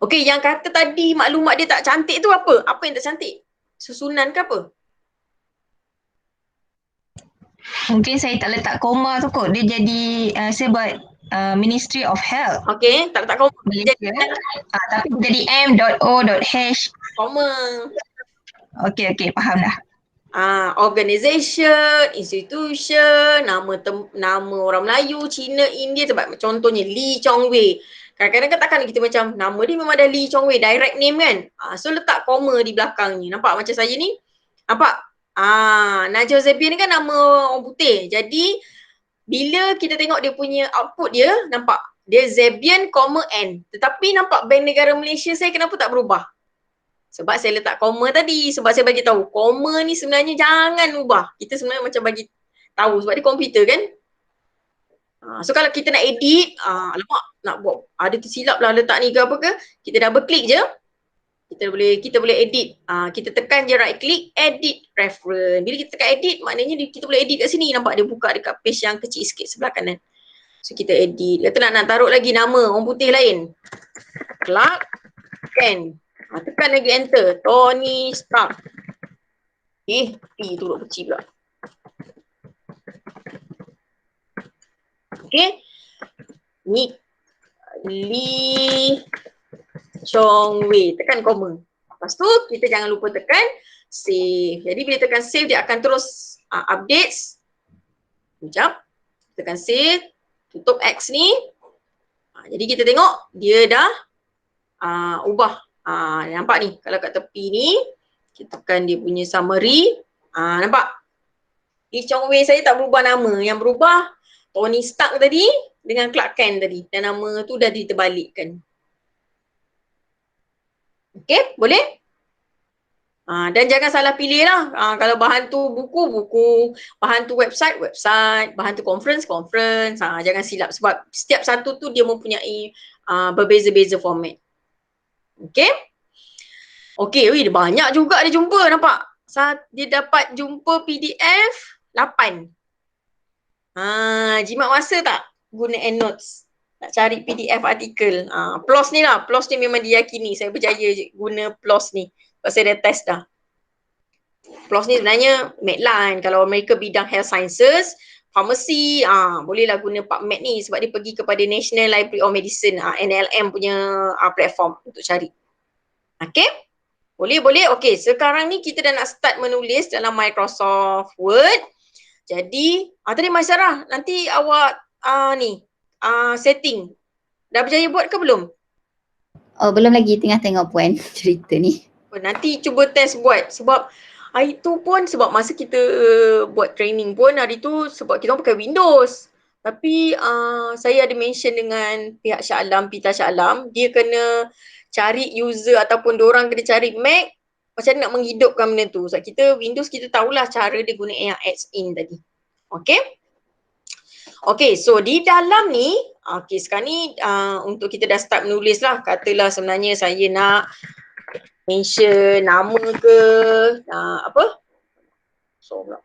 Okay, yang kata tadi maklumat dia tak cantik tu apa? Apa yang tak cantik? Susunan ke apa? Mungkin saya tak letak koma tu kot. Dia jadi, saya buat Ministry of Health. Okay, tak letak koma. Malaysia. Tapi jadi m.o.h. Koma. Okey, faham dah. Organisation, institution, nama orang Melayu, Cina, India, sebab contohnya Lee Chong Wei. Kadang-kadang kan takkan kita macam nama dia memang ada Lee Chong Wei, direct name kan. So letak koma di belakangnya. Nampak macam saya ni? Nampak? Najwa Zebian ni kan nama orang putih. Jadi bila kita tengok dia punya output dia, nampak? Dia Zebian, N. Tetapi nampak Bank Negara Malaysia saya kenapa tak berubah? Sebab saya letak koma tadi. Sebab saya bagi tahu koma ni sebenarnya jangan ubah. Kita sebenarnya macam bagi tahu sebab dia komputer kan. So kalau kita nak edit, alamak nak buat ada tersilap lah letak ni ke apa ke, kita double click je. Kita boleh edit. Kita tekan je right click, edit reference. Bila kita tekan edit, maknanya kita boleh edit kat sini. Nampak dia buka dekat page yang kecil sikit sebelah kanan. So kita edit. Kata nak taruh lagi nama orang putih lain. Clark Kent. Tekan lagi enter. Tony Stark. P turut kecil pula. Okay. Ni Lee Chong Wei. Tekan koma. Lepas tu kita jangan lupa tekan save. Jadi bila tekan save dia akan terus updates. Sekejap. Tekan save. Tutup X ni. Jadi kita tengok dia dah ubah. Nampak ni, kalau kat tepi ni kita tekan dia punya summary. Nampak? Lee Chong Wei saya tak berubah nama. Yang berubah Tony Stark tadi dengan Clark Kent tadi. Dan nama tu dah diterbalikkan. Okay, boleh? Dan jangan salah pilih lah. Kalau bahan tu buku, bahan tu website, bahan tu conference. Jangan silap sebab setiap satu tu dia mempunyai berbeza-beza format. Okay. Okay, dia banyak juga dia jumpa, nampak? Dia dapat jumpa PDF 8. Jimat masa tak guna EndNotes? Nak cari PDF artikel. PLOS ni lah, PLOS ni memang diyakini. Saya berjaya guna PLOS ni. Sebab saya dah test dah. PLOS ni sebenarnya Medline. Kalau mereka bidang health sciences, pharmacy, bolehlah guna PubMed ni sebab dia pergi kepada National Library of Medicine, NLM punya platform untuk cari. Okay? Boleh. Okay, sekarang ni kita dah nak start menulis dalam Microsoft Word. Jadi, tadi Maisarah, nanti awak setting. Dah berjaya buat ke belum? Oh, belum lagi, tengah tengok puan cerita ni. Nanti cuba test buat sebab hari tu pun sebab masa kita buat training pun hari tu sebab kita orang pakai Windows. Tapi saya ada mention dengan pihak Shah Alam, Pita Shah Alam, dia kena cari user ataupun diorang kena cari Mac macam nak menghidupkan benda tu. Sebab kita Windows kita tahulah cara dia guna yang adds in tadi. Okay. Okay, so di dalam ni, okay sekarang ni untuk kita dah start menulis lah. Katalah sebenarnya saya nak mention nama ke, apa? So pula.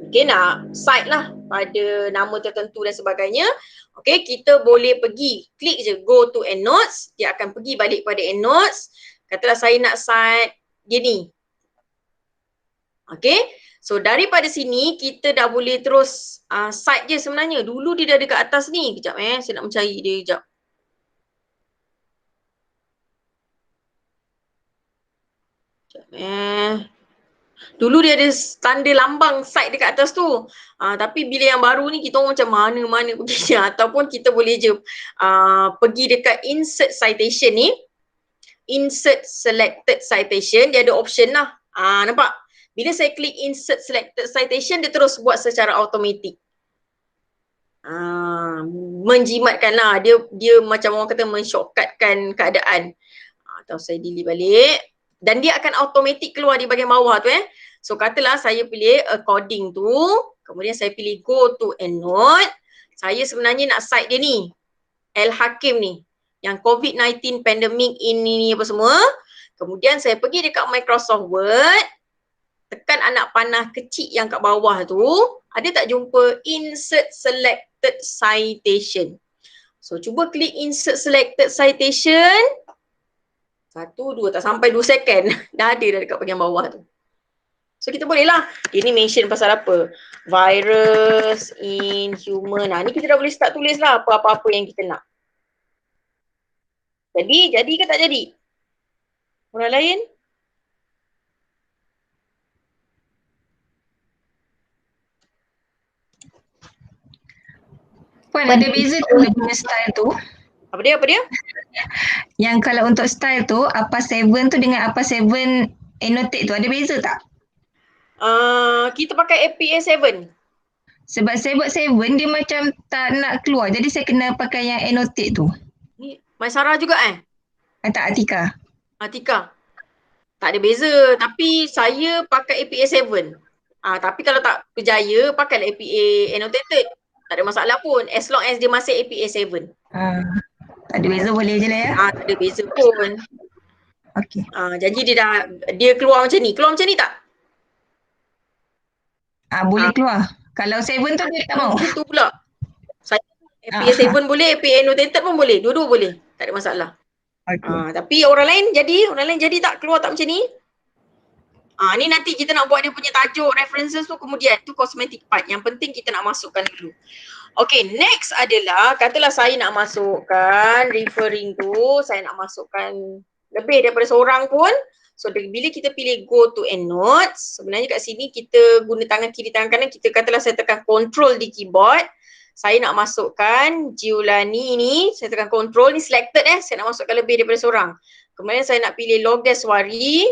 Okay, nak cite lah pada nama tertentu dan sebagainya. Okay, kita boleh pergi, klik je go to EndNotes, dia akan pergi balik pada EndNotes. Katalah saya nak cite dia ni. Okay, so daripada sini kita dah boleh terus cite je sebenarnya. Dulu dia dah dekat atas ni. Kejap saya nak mencari dia kejap. Kejap Dulu dia ada tanda lambang site dekat atas tu. Tapi bila yang baru ni kita orang macam mana-mana pergi ataupun kita boleh je pergi dekat insert citation ni. Insert selected citation, dia ada option lah. Nampak? Bila saya klik insert selected citation, dia terus buat secara automatik. Menjimatkan lah. Dia macam orang kata men-shortcutkan keadaan. Atau saya delete balik. Dan dia akan automatik keluar di bahagian bawah tu So katalah saya pilih according to, kemudian saya pilih go to EndNote. Saya sebenarnya nak cite dia ni, Al-Hakim ni, yang COVID-19 pandemic ini apa semua. Kemudian saya pergi dekat Microsoft Word, tekan anak panah kecil yang kat bawah tu, ada tak jumpa insert selected citation. So cuba klik insert selected citation. 1, 2, tak sampai 2 second dah ada dah dekat bahagian bawah tu. So kita boleh lah, ini mention pasal apa, virus in human. Ni kita dah boleh start tulis lah apa-apa yang kita nak. Jadi ke tak jadi? Orang lain? Puan, ada beza tu dia punya style tu. Apa dia? Yang kalau untuk style tu, apa 7 tu dengan apa 7 annotate tu ada beza tak? Kita pakai APA 7. Sebab 7 dia macam tak nak keluar. Jadi saya kena pakai yang annotate tu. Ni Maisara juga Tak, Atika. Atika. Tak ada beza. Tapi saya pakai APA 7. Tapi kalau tak berjaya, pakailah APA annotated. Tak ada masalah pun. As long as dia masih APA 7. Tak ada beza, boleh je lah ya. Tak ada beza pun. Okey. Jadi dia keluar macam ni. Keluar macam ni tak? Boleh keluar. Kalau 7 tu dia tak mau. Itu pula. Saya APA 7 boleh, APA annotated pun boleh. Dua-dua boleh. Tak ada masalah. Okay. Tapi orang lain jadi tak? Keluar tak macam ni? Ni nanti kita nak buat dia punya tajuk, references tu kemudian. Tu cosmetic part. Yang penting kita nak masukkan dulu. Okay, next adalah, katalah saya nak masukkan referring tu, saya nak masukkan lebih daripada seorang pun. So bila kita pilih go to EndNotes, sebenarnya kat sini kita guna tangan kiri, tangan kanan. Kita katalah saya tekan control di keyboard. Saya nak masukkan Giulani ni, saya tekan control ni selected saya nak masukkan lebih daripada seorang. Kemudian saya nak pilih Logeswari.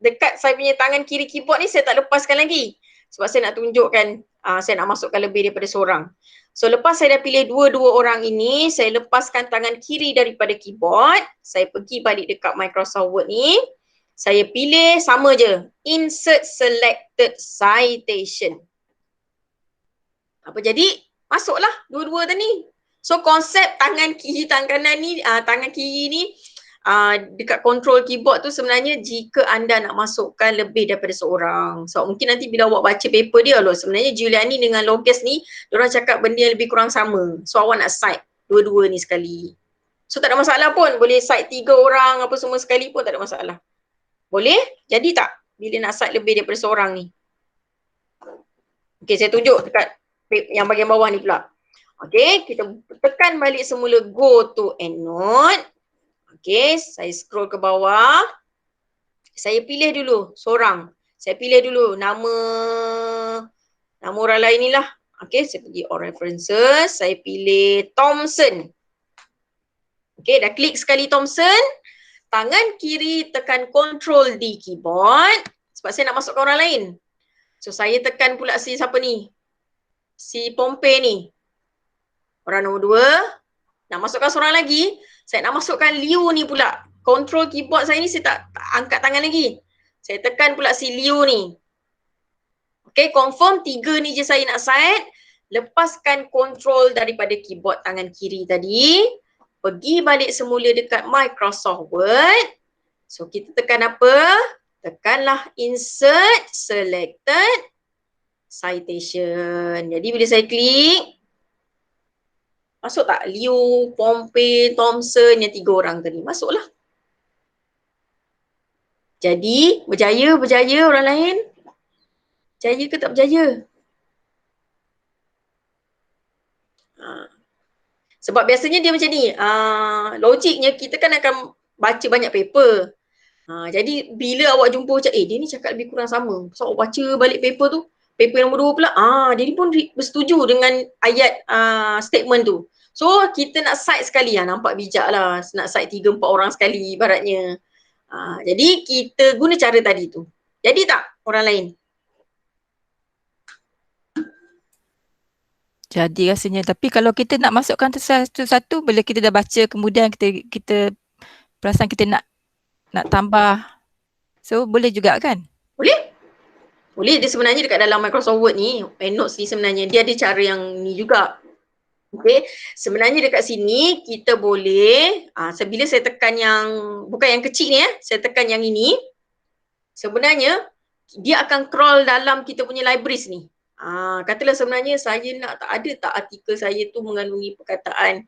Dekat saya punya tangan kiri keyboard ni saya tak lepaskan lagi. Sebab saya nak tunjukkan saya nak masukkan lebih daripada seorang. So lepas saya dah pilih dua-dua orang ini, saya lepaskan tangan kiri daripada keyboard. Saya pergi balik dekat Microsoft Word ni. Saya pilih sama je, insert selected citation. Apa jadi? Masuklah dua-dua tadi. So konsep tangan kiri, tangan kanan ni, tangan kiri ni dekat control keyboard tu sebenarnya jika anda nak masukkan lebih daripada seorang. So mungkin nanti bila awak baca paper dia sebenarnya Giulani dengan Loges ni diorang cakap benda yang lebih kurang sama. So awak nak cite dua-dua ni sekali. So tak ada masalah pun, boleh cite 3 orang apa semua sekali pun tak ada masalah. Boleh? Jadi tak? Bila nak cite lebih daripada seorang ni. Okay, saya tunjuk dekat yang bahagian bawah ni pula. Okay, kita tekan balik semula go to EndNote. Okay, saya scroll ke bawah. Saya pilih dulu seorang. Saya pilih dulu nama orang lain ni lah. Okay, saya pergi all references. Saya pilih Thompson. Okay, dah klik sekali Thompson. Tangan kiri tekan control di keyboard. Sebab saya nak masukkan orang lain. So saya tekan pula si siapa ni? Si Pompey ni. Orang nombor 2. Nak masukkan seorang lagi. Saya nak masukkan Liu ni pula. Control keyboard saya ni saya tak angkat tangan lagi. Saya tekan pula si Liu ni. Okay, confirm 3 ni je saya nak cite. Lepaskan control daripada keyboard tangan kiri tadi. Pergi balik semula dekat Microsoft Word. So kita tekan apa? Tekanlah insert selected citation. Jadi bila saya klik, masuk tak? Liu, Pompey, Thompson, yang 3 orang tadi. Masuklah. Jadi, berjaya orang lain? Berjaya ke tak berjaya? Sebab biasanya dia macam ni. Logiknya kita kan akan baca banyak paper. Jadi bila awak jumpa macam dia ni cakap lebih kurang sama. So awak baca balik paper tu, paper nombor 2 pula, dia ni pun bersetuju dengan ayat statement tu. So kita nak cite sekali, nampak bijak lah, nak cite 3-4 orang sekali ibaratnya. Jadi kita guna cara tadi tu. Jadi tak orang lain? Jadi rasanya, tapi kalau kita nak masukkan satu-satu, bila kita dah baca kemudian kita perasan kita nak tambah, so boleh juga kan? Boleh? Boleh, dia sebenarnya dekat dalam Microsoft Word ni, EndNotes ni sebenarnya dia ada cara yang ni juga. Okay, sebenarnya dekat sini kita boleh, bila saya tekan yang, bukan yang kecil ni saya tekan yang ini, sebenarnya dia akan crawl dalam kita punya libraries ni. Katalah sebenarnya saya nak, tak ada tak artikel saya tu mengandungi perkataan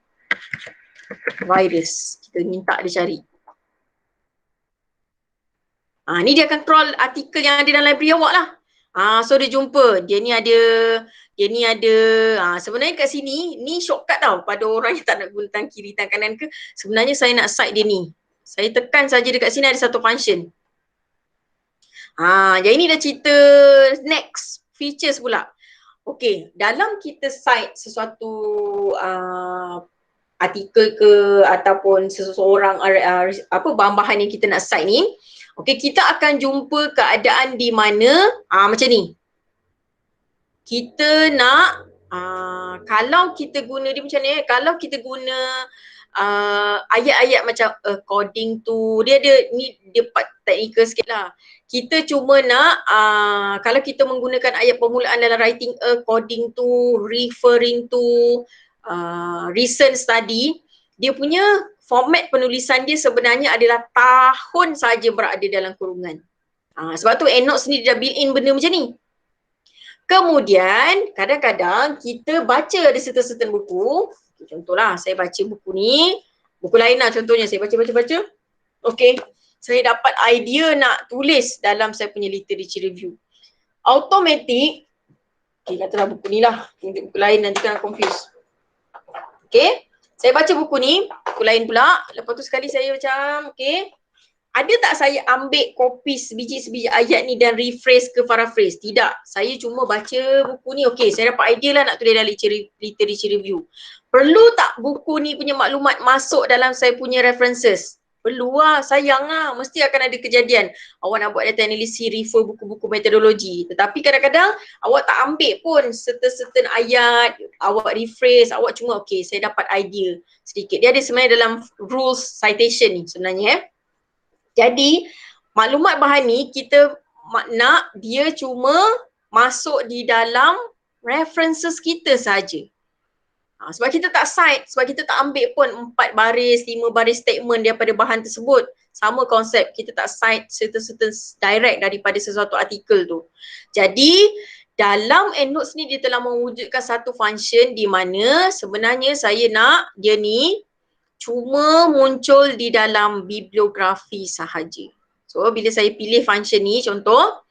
virus. Kita minta dia cari. Ni dia akan crawl artikel yang ada dalam library awak lah. So dia jumpa, dia ni ada. Sebenarnya kat sini, ni shortcut tau pada orang yang tak nak guna tangan kiri, tangan kanan ke. Sebenarnya saya nak cite dia ni. Saya tekan saja dekat sini ada satu function. Jadi ni dah cerita next features pula. Okay, dalam kita cite sesuatu artikel ke ataupun seseorang bahan-bahan yang kita nak cite ni, okay, kita akan jumpa keadaan di mana macam ni. Kita nak kalau kita guna dia macam ni, kalau kita guna ayat-ayat macam according to, dia part teknikal sikit lah. Kita cuma nak kalau kita menggunakan ayat permulaan dalam writing according to, referring to, recent study, dia punya format penulisan dia sebenarnya adalah tahun saja berada dalam kurungan. Sebab tu EndNotes ni dah built-in benda macam ni. Kemudian kadang-kadang kita baca ada certain buku. Contohlah saya baca buku ni, buku lain lah contohnya, saya baca. Okay, saya dapat idea nak tulis dalam saya punya literature review. Automatic, okay, katalah buku ni lah, buku lain nanti kan confuse. Okay, saya baca buku ni, buku lain pula. Lepas tu sekali saya macam, okay, ada tak saya ambil kopi sebiji-sebiji ayat ni dan rephrase ke paraphrase? Tidak, saya cuma baca buku ni, okay, saya dapat idea lah nak tulis dalam literature review. Perlu tak buku ni punya maklumat masuk dalam saya punya references? Perlu lah, sayang lah, mesti akan ada kejadian. Awak nak buat data analisis, refer buku-buku metodologi. Tetapi kadang-kadang awak tak ambil pun certain ayat, awak rephrase, awak cuma okay, saya dapat idea sedikit. Dia ada sebenarnya dalam rules citation ni sebenarnya. Jadi maklumat bahan ni kita nak dia cuma masuk di dalam references kita saja. Sebab kita tak cite, sebab kita tak ambil pun 4 baris, 5 baris statement daripada bahan tersebut. Sama konsep, kita tak cite certain direct daripada sesuatu artikel tu. Jadi dalam EndNotes ni dia telah mewujudkan satu function di mana sebenarnya saya nak dia ni cuma muncul di dalam bibliografi sahaja. So bila saya pilih function ni, contoh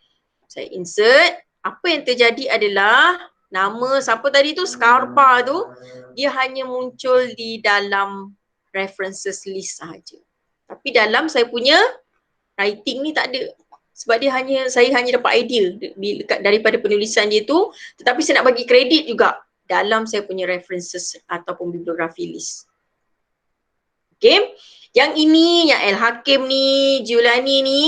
saya insert, apa yang terjadi adalah nama siapa tadi tu, Scarpa tu, dia hanya muncul di dalam references list sahaja. Tapi dalam saya punya writing ni tak ada. Sebab saya hanya dapat idea daripada penulisan dia tu, tetapi saya nak bagi kredit juga dalam saya punya references ataupun bibliografi list. Okay, yang ini, yang Al-Hakim ni, Giuliani ni,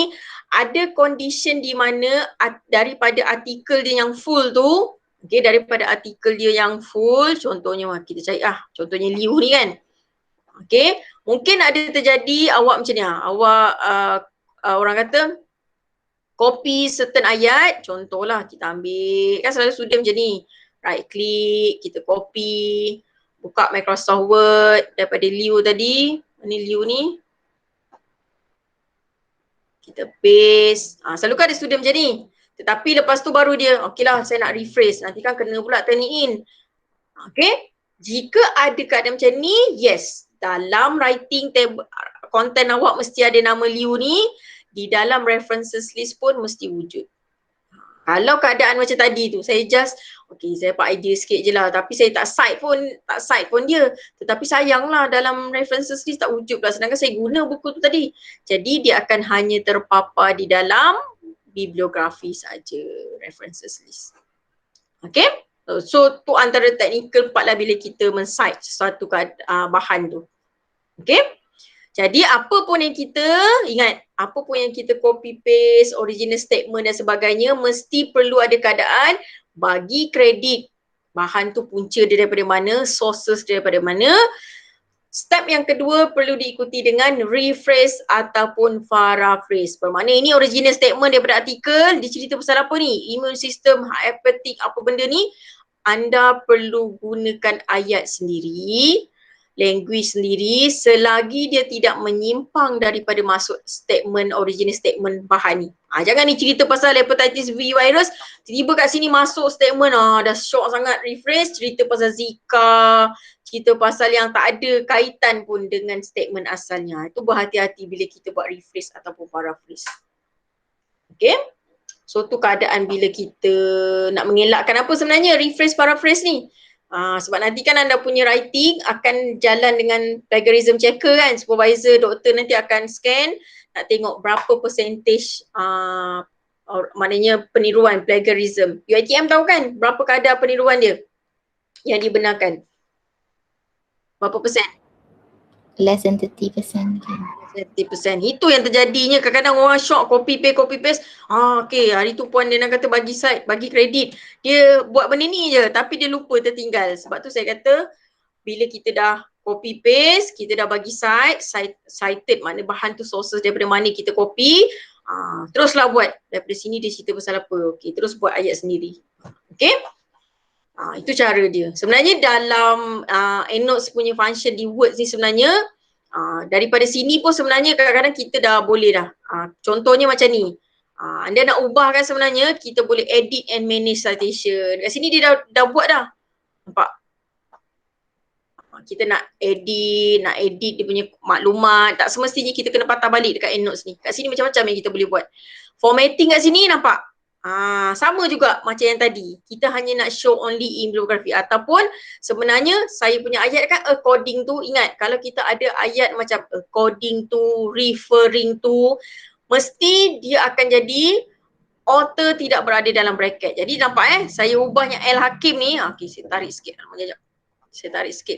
ada condition di mana daripada artikel dia yang full tu, okay, daripada artikel dia yang full, contohnya kita cari contohnya Liu ni kan. Okay, mungkin ada terjadi awak macam ni awak orang kata copy certain ayat, contohlah kita ambil, kan selalu student macam ni, right click, kita copy, buka Microsoft Word daripada Liu tadi, ni Liu ni, kita paste, selalu kan ada student macam ni. Tetapi lepas tu baru dia, okey lah saya nak rephrase, nanti kan kena pula turn it in. Okay, jika ada keadaan macam ni, yes, dalam writing table, content awak mesti ada nama Liu ni, di dalam references list pun mesti wujud. Kalau keadaan macam tadi tu, saya just okay, saya dapat idea sikit je lah, tapi saya tak cite pun dia. Tetapi sayanglah dalam references list tak wujud lah, sedangkan saya guna buku tu tadi. Jadi dia akan hanya terpapar di dalam bibliografi saja, references list. Okay? So tu antara technical part lah bila kita men-cite sesuatu bahan tu. Okay? Jadi apa pun yang kita, ingat, apa pun yang kita copy paste, original statement dan sebagainya, mesti perlu ada keadaan bagi kredit. Bahan tu punca dia daripada mana, sources dia daripada mana. Step yang kedua perlu diikuti dengan rephrase ataupun paraphrase. Bermakna ini original statement daripada artikel, dia cerita pasal apa ni? Immune system, hepatic, apa benda ni? Anda perlu gunakan ayat sendiri, language sendiri selagi dia tidak menyimpang daripada masuk statement, original statement bahan ni. Jangan ni cerita pasal hepatitis V virus, tiba-tiba kat sini masuk statement, dah shock sangat rephrase, cerita pasal Zika, cerita pasal yang tak ada kaitan pun dengan statement asalnya. Itu berhati-hati bila kita buat rephrase ataupun paraphrase. Okay? So tu keadaan bila kita nak mengelakkan apa sebenarnya rephrase paraphrase ni. Sebab nanti kan anda punya writing akan jalan dengan plagiarism checker kan. Supervisor, doktor nanti akan scan nak tengok berapa percentage maknanya peniruan, plagiarism. UiTM tahu kan berapa kadar peniruan dia yang dibenarkan? Berapa persen? Less than 30%. 30%. Itu yang terjadinya, kadang-kadang orang shock copy paste. Okay, hari tu puan dia nak kata bagi site, bagi kredit. Dia buat benda ni je tapi dia lupa, tertinggal. Sebab tu saya kata bila kita dah copy paste, kita dah bagi cited makna bahan tu sources daripada mana kita copy. Teruslah buat daripada sini dia cerita pasal apa. Okay, terus buat ayat sendiri. Okay. Itu cara dia. Sebenarnya dalam EndNotes punya function di Word ni sebenarnya daripada sini pun sebenarnya kadang-kadang kita dah boleh dah. Contohnya macam ni. Anda nak ubah kan sebenarnya, kita boleh edit and manage citation. Kat sini dia dah buat dah. Nampak? Kita nak edit dia punya maklumat. Tak semestinya kita kena patah balik dekat EndNotes ni. Kat sini macam-macam yang kita boleh buat. Formatting kat sini nampak? Sama juga macam yang tadi. Kita hanya nak show only in bibliography ataupun sebenarnya saya punya ayat kan according to, ingat kalau kita ada ayat macam according to, referring to, mesti dia akan jadi author tidak berada dalam bracket. Jadi nampak saya ubahnya L Hakim ni. Okay, saya tarik sikit.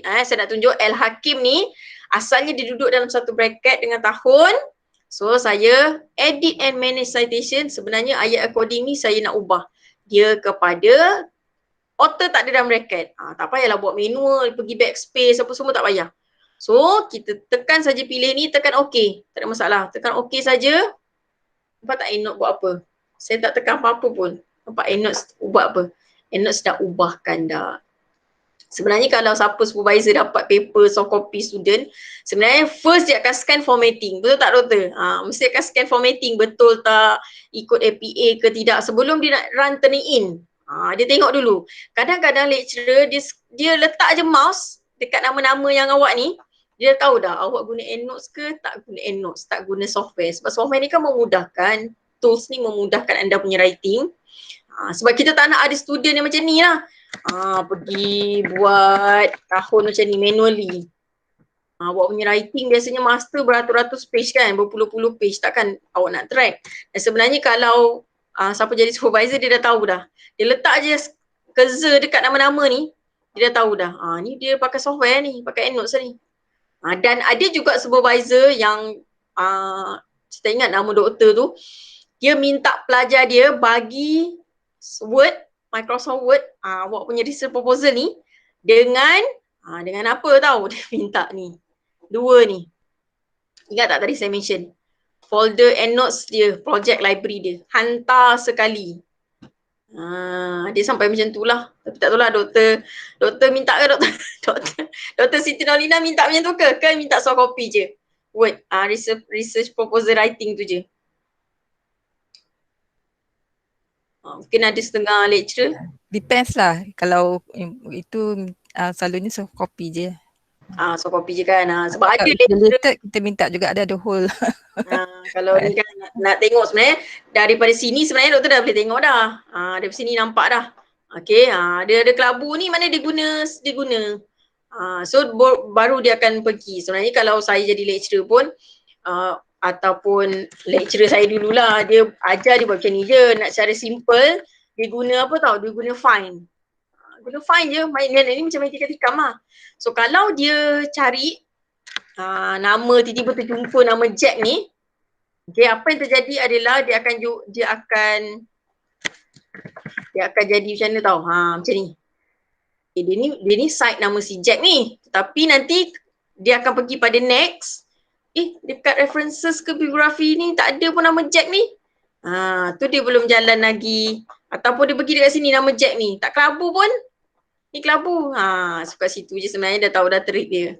Saya nak tunjuk L Hakim ni asalnya dia duduk dalam satu bracket dengan tahun. So saya edit and manage citation, sebenarnya ayat according ni saya nak ubah dia kepada author tak ada dalam bracket. Tak payahlah buat manual, pergi backspace apa semua tak payah. So kita tekan saja pilih ni, tekan OK. Tak ada masalah, tekan OK saja. Nampak tak EndNotes buat apa? Saya tak tekan apa-apa pun. Nampak EndNotes buat apa? EndNotes dah ubahkan dah. Sebenarnya kalau siapa supervisor dapat paper soft copy student, sebenarnya first dia akan scan formatting. Betul tak doktor? Mesti akan scan formatting, betul tak, ikut APA ke tidak sebelum dia nak run turning in. Dia tengok dulu. Kadang-kadang lecturer dia letak je mouse dekat nama-nama yang awak ni, dia tahu dah awak guna EndNotes ke tak guna EndNotes, tak guna software. Sebab software ni kan memudahkan, tools ni memudahkan anda punya writing. Sebab kita tak nak ada student yang macam ni lah. Pergi buat tahun macam ni manually. Awak punya writing biasanya master beratus-ratus page kan, berpuluh-puluh page, takkan awak nak track. Dan sebenarnya kalau siapa jadi supervisor dia dah tahu dah. Dia letak je cursor dekat nama-nama ni, dia dah tahu dah. Ni dia pakai software ni, pakai EndNotes ni. Dan ada juga supervisor yang saya ingat nama doktor tu, dia minta pelajar dia bagi Word, Microsoft Word, awak punya research proposal ni dengan apa tahu dia minta ni. Dua ni. Ingat tak tadi saya mention? Folder EndNotes dia, project library dia. Hantar sekali. Dia sampai macam tu lah. Tapi tak tahu lah doktor minta ke Doktor Siti Nolina minta macam tu ke? Kan minta soft copy je. Word, research proposal writing tu je. Mungkin ada setengah lecturer. Depends lah. Kalau itu selalunya soft copy je. So copy je kan. Sebab ada Kalau related kita minta juga ada whole. kalau ni kan nak tengok sebenarnya daripada sini sebenarnya doktor dah boleh tengok dah. Dari sini nampak dah. Okey, dia ada kelabu ni mana dia guna. So baru dia akan pergi. Sebenarnya kalau saya jadi lecturer pun ataupun lecturer saya dululah, dia ajar dia buat macam ni je, nak secara simple dia guna apa tau, dia guna find. Guna find je, mainan ni macam main tikam-tikam lah. So kalau dia cari nama, tiba-tiba terjumpa nama Jack ni, okay, apa yang terjadi adalah dia akan jadi macam mana tau, macam ni. Okay, dia ni cite nama si Jack ni, tapi nanti dia akan pergi pada next, dekat references ke bibliografi ni tak ada pun nama Jack ni. Tu dia belum jalan lagi. Ataupun dia pergi dekat sini nama Jack ni, tak kelabu pun. Ni kelabu. So kat situ je sebenarnya dah trik dia.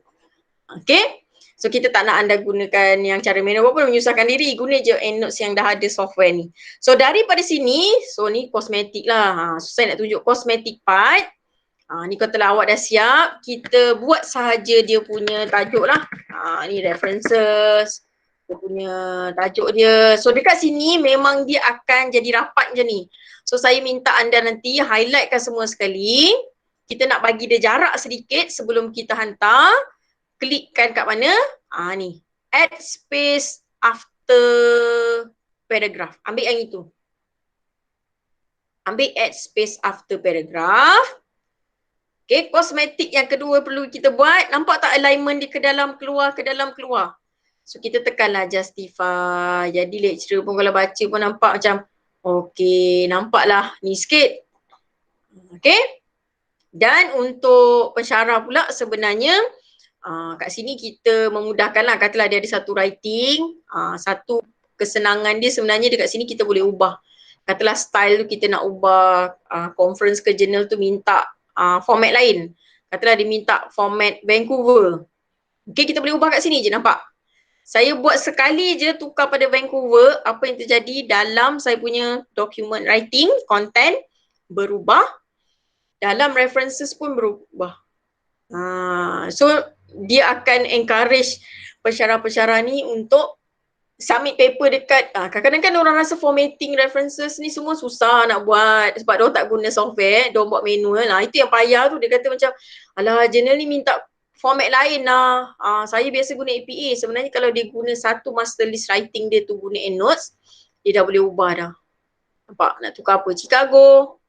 Okay. So kita tak nak anda gunakan yang cara manual pun menyusahkan diri. Guna je EndNotes yang dah ada software ni. So daripada sini, so ni kosmetik lah. So saya nak tunjuk kosmetik part. Ni kalau awak dah siap, kita buat sahaja dia punya tajuk lah. Ni references. Dia punya tajuk dia. So dekat sini memang dia akan jadi rapat macam ni. So saya minta anda nanti highlightkan semua sekali. Kita nak bagi dia jarak sedikit sebelum kita hantar. Klikkan kat mana? Ni. Add space after paragraph. Ambil yang itu. Ambil add space after paragraph. Okay, kosmetik yang kedua perlu kita buat. Nampak tak alignment dia ke dalam keluar. So kita tekanlah justify. Jadi lecturer pun kalau baca pun nampak macam okay, nampaklah ni sikit. Okay. Dan untuk pensyarah pula sebenarnya kat sini kita memudahkanlah. Katalah dia ada satu writing, satu kesenangan dia sebenarnya dekat sini kita boleh ubah. Katalah style tu kita nak ubah, conference ke journal tu minta format lain. Katalah dia minta format Vancouver. Okay, kita boleh ubah kat sini je, nampak? Saya buat sekali je tukar pada Vancouver, apa yang terjadi dalam saya punya document writing, content berubah. Dalam references pun berubah. So dia akan encourage pensyarah-pensyarah ni untuk submit paper dekat, kadang-kadang kan orang rasa formatting references ni semua susah nak buat sebab diorang tak guna software, diorang buat manual. Itu yang payah tu, dia kata macam alah journal ni minta format lain lah. Saya biasa guna APA. Sebenarnya kalau dia guna satu master list writing dia tu guna EndNotes, dia dah boleh ubah dah. Nampak? Nak tukar apa? Chicago.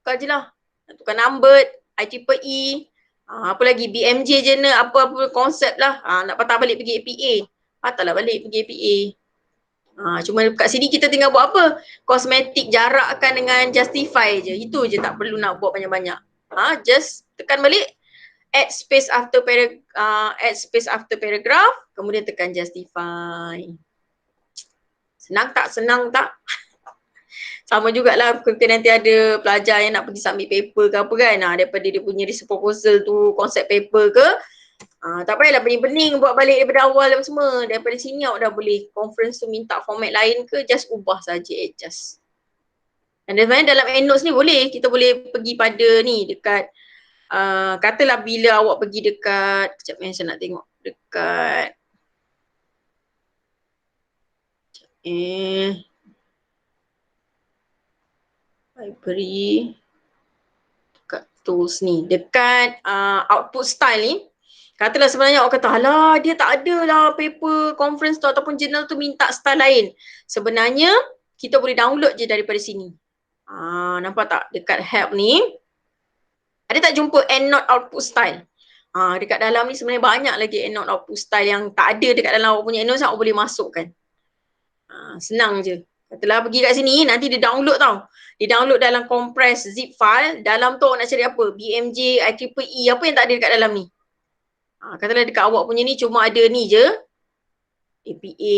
Tukar je lah. Nak tukar numbered, IEEE, apa lagi BMJ journal, apa-apa konsep lah. Nak patah balik pergi APA. Patahlah balik pergi APA. Cuma kat sini kita tinggal buat apa? Kosmetik jarakkan dengan justify je. Itu je, tak perlu nak buat banyak-banyak. Just tekan balik. Add space after paragraph. Kemudian tekan justify. Senang tak? Senang tak? Sama jugalah ketika nanti ada pelajar yang nak pergi submit paper ke apa kan. Daripada dia punya research proposal tu, konsep paper ke. Tak payahlah bening-bening buat balik daripada awal dan semua. Daripada sini awak dah boleh conference tu minta format lain ke, just ubah saja, adjust. Dan sebenarnya dalam EndNotes ni boleh, kita boleh pergi pada ni dekat, katalah bila awak pergi dekat, sekejap saya nak tengok, dekat, library, dekat tools ni, dekat output style ni. Katalah sebenarnya awak kata, alah dia tak ada lah paper conference tu ataupun journal tu minta style lain. Sebenarnya kita boleh download je daripada sini. Nampak tak dekat help ni, ada tak jumpa EndNote output style? Dekat dalam ni sebenarnya banyak lagi EndNote output style yang tak ada dekat dalam awak punya EndNote, awak boleh masukkan. Senang je. Katalah pergi kat sini, nanti dia download tau. Dia download dalam compress zip file. Dalam tu awak nak cari apa? BMJ, IEEE, apa yang tak ada dekat dalam ni? Katalah dekat awak punya ni cuma ada ni je. APA,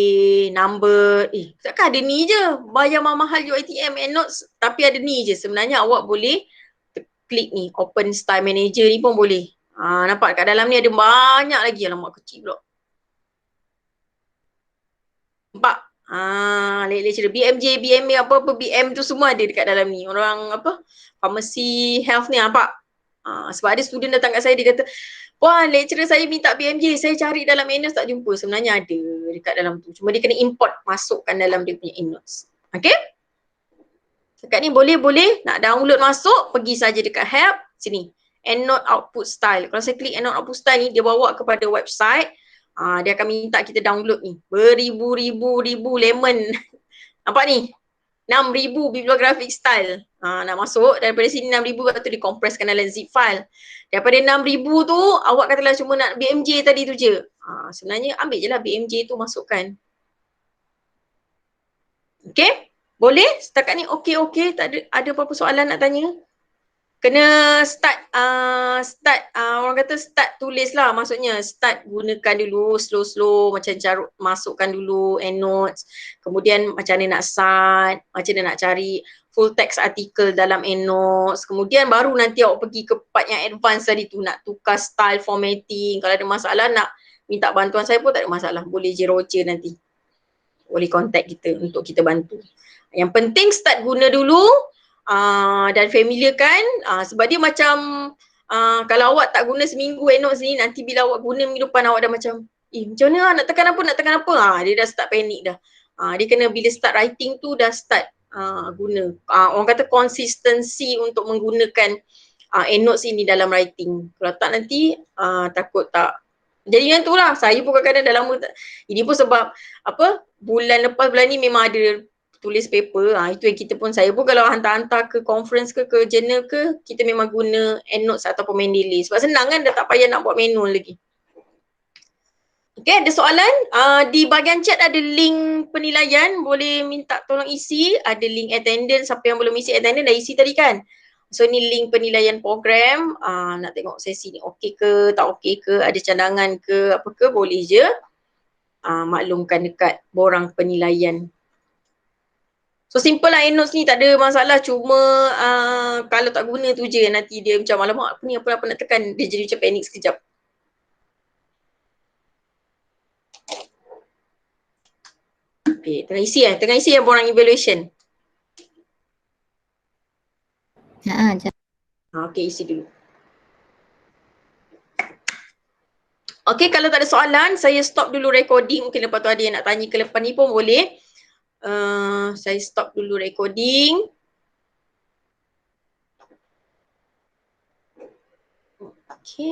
number. Takkan ada ni je. Bayar mahal UiTM EndNotes tapi ada ni je. Sebenarnya awak boleh klik ni. Open Style Manager ni pun boleh. Nampak kat dalam ni ada banyak lagi. Alamak kecil pula. Nampak? Lecturer BMJ, BMA, apa-apa BM tu semua ada dekat dalam ni. Orang apa? Pharmacy, health ni nampak? Sebab ada student datang kat saya, dia kata, Wah, lecturer saya minta BMJ, saya cari dalam EndNotes tak jumpa. Sebenarnya ada dekat dalam tu. Cuma dia kena import, masukkan dalam dia punya EndNotes. Okay? Dekat ni boleh nak download masuk, pergi saja dekat help, sini. EndNote output style. Kalau saya klik EndNote output style ni, dia bawa kepada website. Dia akan minta kita download ni. Beribu-ribu lemon. Nampak ni? 6,000 bibliographic style. Nak masuk daripada sini 6,000, lepas tu dikompreskan dalam zip file. Daripada 6,000 tu, awak katalah cuma nak BMJ tadi tu je. Sebenarnya ambil je lah BMJ tu, masukkan. Okay? Boleh? Setakat ni okey. Tak ada apa-apa soalan nak tanya? Kena start orang kata start tulis lah, maksudnya start gunakan dulu slow macam masukkan dulu EndNotes, kemudian macam mana nak cite, macam mana nak cari full text artikel dalam EndNotes, kemudian baru nanti awak pergi ke part yang advance tadi tu, nak tukar style formatting. Kalau ada masalah nak minta bantuan saya pun tak ada masalah, boleh je Roger nanti, boleh contact kita untuk kita bantu. Yang penting start guna dulu. Dan familiar kan, sebab dia macam kalau awak tak guna seminggu EndNotes ni, nanti bila awak guna minggu depan awak dah macam macam mana nak tekan apa, dia dah start panik dah. Dia kena bila start writing tu dah start guna, orang kata consistency untuk menggunakan EndNotes ini dalam writing. Kalau tak nanti takut tak jadi yang tu lah. Saya pun kadang-kadang dah lama tak, ini pun sebab bulan ni memang ada tulis paper, itu yang kita pun, saya pun kalau hantar-hantar ke conference ke journal ke, kita memang guna EndNotes ataupun Mendeley. Sebab senang kan, dah tak payah nak buat manual lagi. Okay, ada soalan? Di bahagian chat ada link penilaian, boleh minta tolong isi. Ada link attendance, siapa yang belum isi attendance dah isi tadi kan. So ni link penilaian program, nak tengok sesi ni okey ke, tak okey ke, ada cadangan ke, apa ke, boleh je maklumkan dekat borang penilaian. So simple lah EndNotes ni, tak ada masalah, cuma kalau tak guna tu je nanti dia macam alamak apa ni, apa nak tekan, dia jadi macam panik sekejap. Okay, tengah isi borang evaluation. Okay, isi dulu. Okay, kalau tak ada soalan, saya stop dulu recording. Mungkin lepas tu ada yang nak tanya ke lepas ni pun boleh. Saya stop dulu recording. Okay.